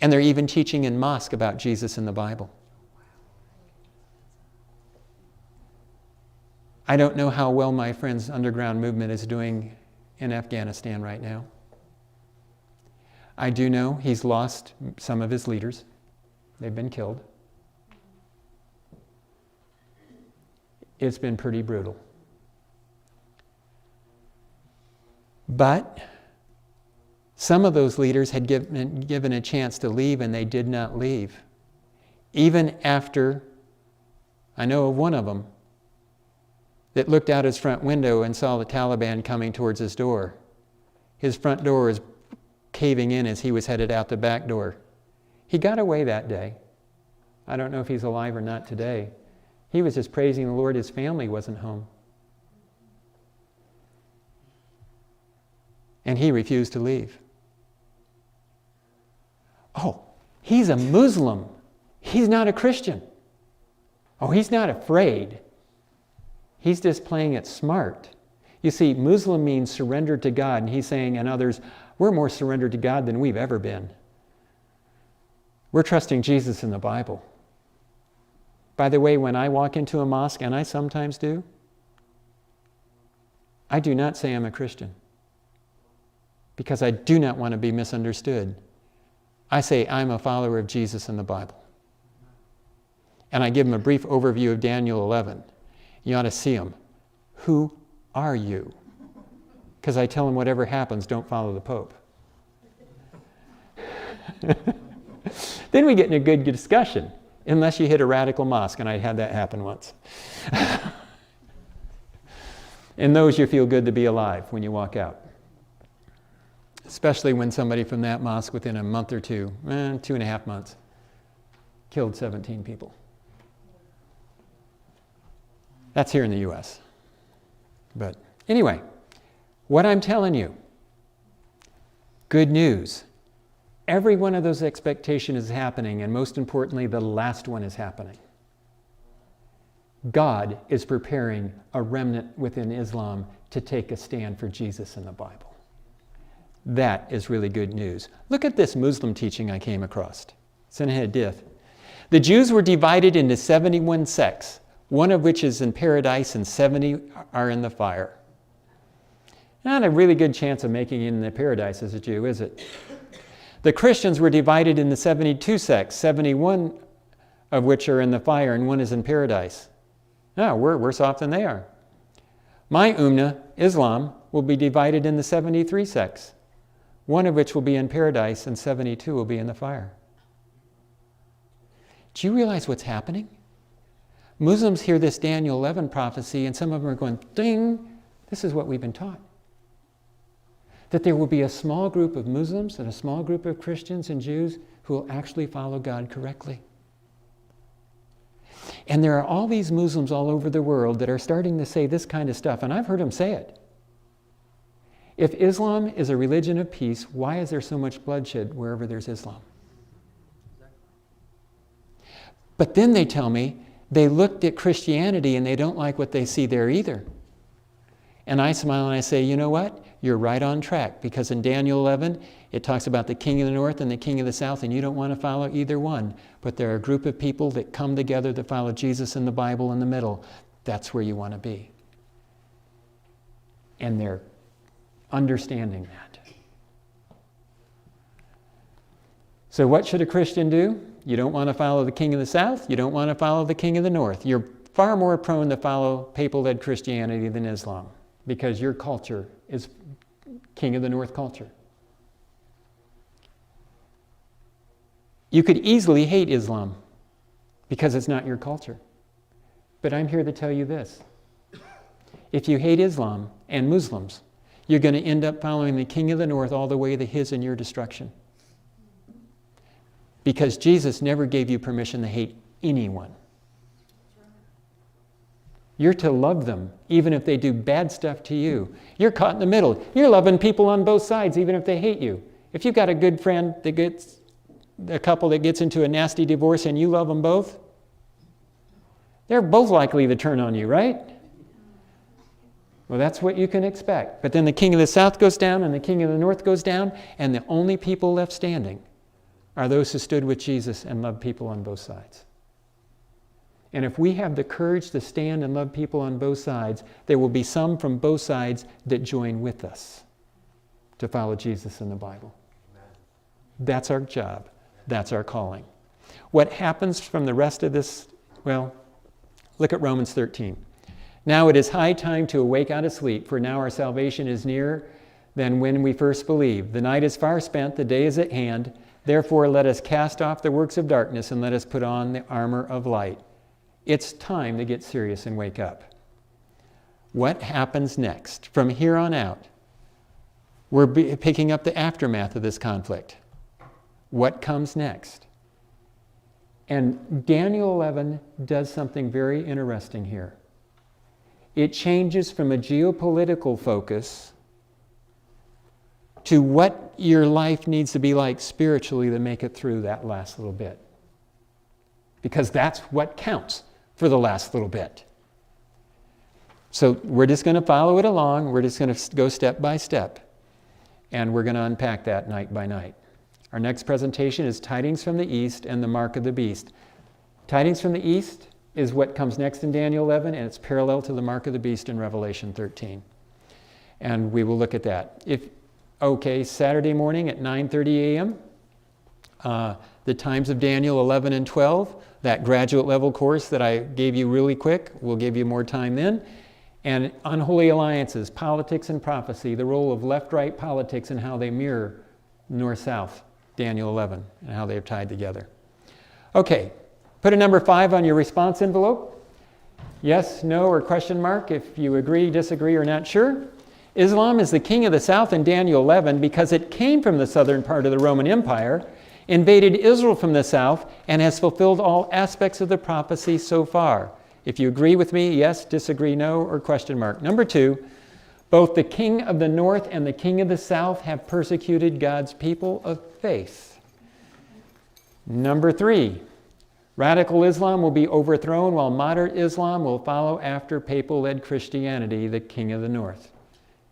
And they're even teaching in mosque about Jesus and the Bible. I don't know how well my friend's underground movement is doing in Afghanistan right now. I do know he's lost some of his leaders. They've been killed. It's been pretty brutal. But some of those leaders had given a chance to leave, and they did not leave. Even after, I know of one of them that looked out his front window and saw the Taliban coming towards his door. His front door was caving in as he was headed out the back door. He got away that day. I don't know if he's alive or not today. He was just praising the Lord his family wasn't home. And he refused to leave. Oh, he's a Muslim. He's not a Christian. Oh, he's not afraid. He's just playing it smart. You see, Muslim means surrendered to God, and he's saying, and others, we're more surrendered to God than we've ever been. We're trusting Jesus in the Bible. By the way, when I walk into a mosque, and I sometimes do, I do not say I'm a Christian, because I do not want to be misunderstood. I say I'm a follower of Jesus and the Bible. And I give them a brief overview of Daniel 11. You ought to see them. Who are you? Because I tell them whatever happens, don't follow the Pope. Then we get in a good discussion, unless you hit a radical mosque, and I had that happen once. In those, you feel good to be alive when you walk out. Especially when somebody from that mosque within a month or two, 2.5 months, killed 17 people. That's here in the U.S. But anyway, what I'm telling you, good news. Every one of those expectations is happening, and most importantly, the last one is happening. God is preparing a remnant within Islam to take a stand for Jesus and the Bible. That is really good news. Look at this Muslim teaching I came across. It's in a hadith. The Jews were divided into 71 sects, one of which is in paradise and 70 are in the fire. Not a really good chance of making it in the paradise as a Jew, is it? The Christians were divided into 72 sects, 71 of which are in the fire and one is in paradise. No, we're worse off than they are. My Ummah, Islam, will be divided into 73 sects, one of which will be in paradise and 72 will be in the fire. Do you realize what's happening? Muslims hear this Daniel 11 prophecy and some of them are going, ding, this is what we've been taught. That there will be a small group of Muslims and a small group of Christians and Jews who will actually follow God correctly. And there are all these Muslims all over the world that are starting to say this kind of stuff, and I've heard them say it. If Islam is a religion of peace, why is there so much bloodshed wherever there's Islam? But then they tell me they looked at Christianity and they don't like what they see there either. And I smile and I say, you know what? You're right on track, because in Daniel 11, it talks about the king of the north and the king of the south, and you don't want to follow either one. But there are a group of people that come together to follow Jesus and the Bible in the middle. That's where you want to be. And they're understanding that. So what should a Christian do? You don't want to follow the king of the south. You don't want to follow the king of the north. You're far more prone to follow papal-led Christianity than Islam, because your culture is king of the north culture. You could easily hate Islam because it's not your culture. But I'm here to tell you this. If you hate Islam and Muslims, you're going to end up following the king of the north all the way to his and your destruction. Because Jesus never gave you permission to hate anyone. You're to love them, even if they do bad stuff to you. You're caught in the middle. You're loving people on both sides, even if they hate you. If you've got a good friend that gets, a couple that gets into a nasty divorce and you love them both, they're both likely to turn on you, right? Well, that's what you can expect. But then the king of the south goes down and the king of the north goes down, and the only people left standing are those who stood with Jesus and loved people on both sides. And if we have the courage to stand and love people on both sides, there will be some from both sides that join with us to follow Jesus in the Bible. Amen. That's our job. That's our calling. What happens from the rest of this? Well, look at Romans 13. Now it is high time to awake out of sleep, for now our salvation is nearer than when we first believed. The night is far spent, the day is at hand. Therefore let us cast off the works of darkness and let us put on the armor of light. It's time to get serious and wake up. What happens next? From here on out, we're picking up the aftermath of this conflict. What comes next? And Daniel 11 does something very interesting here. It changes from a geopolitical focus to what your life needs to be like spiritually to make it through that last little bit. Because that's what counts for the last little bit. So we're just going to follow it along. We're just going to go step by step. And we're going to unpack that night by night. Our next presentation is Tidings from the East and the Mark of the Beast. Tidings from the East is what comes next in Daniel 11, and it's parallel to the Mark of the Beast in Revelation 13. And we will look at that. Saturday morning at 9:30 a.m., the times of Daniel 11 and 12, that graduate level course that I gave you really quick, we'll give you more time then. And unholy alliances, politics and prophecy, the role of left-right politics and how they mirror north-south, Daniel 11, and how they're tied together. Okay, put a number 5 on your response envelope. Yes, no, or question mark if you agree, disagree, or not sure. Islam is the king of the south in Daniel 11 because it came from the southern part of the Roman Empire, invaded Israel from the south, and has fulfilled all aspects of the prophecy so far. If you agree with me, yes, disagree, no, or question mark. Number 2, both the king of the north and the king of the south have persecuted God's people of faith. Number 3, radical Islam will be overthrown while moderate Islam will follow after papal-led Christianity, the king of the north.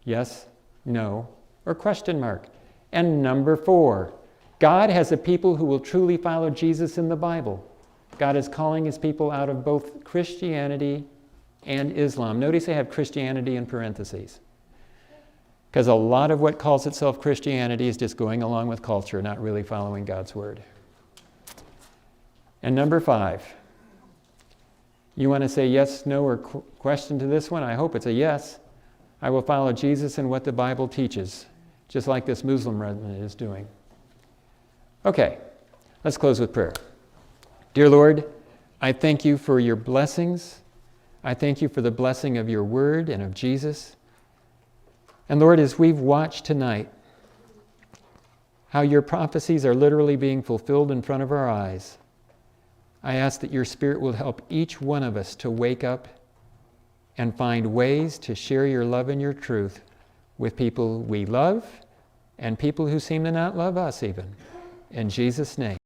Yes, no, or question mark. And number 4, God has a people who will truly follow Jesus in the Bible. God is calling his people out of both Christianity and Islam. Notice I have Christianity in parentheses. Because a lot of what calls itself Christianity is just going along with culture, not really following God's word. And number 5, you want to say yes, no, or question to this one? I hope it's a yes. I will follow Jesus and what the Bible teaches, just like this Muslim remnant is doing. Okay, let's close with prayer. Dear Lord, I thank you for your blessings. I thank you for the blessing of your word and of Jesus. And Lord, as we've watched tonight, how your prophecies are literally being fulfilled in front of our eyes, I ask that your Spirit will help each one of us to wake up and find ways to share your love and your truth with people we love and people who seem to not love us even. In Jesus' name.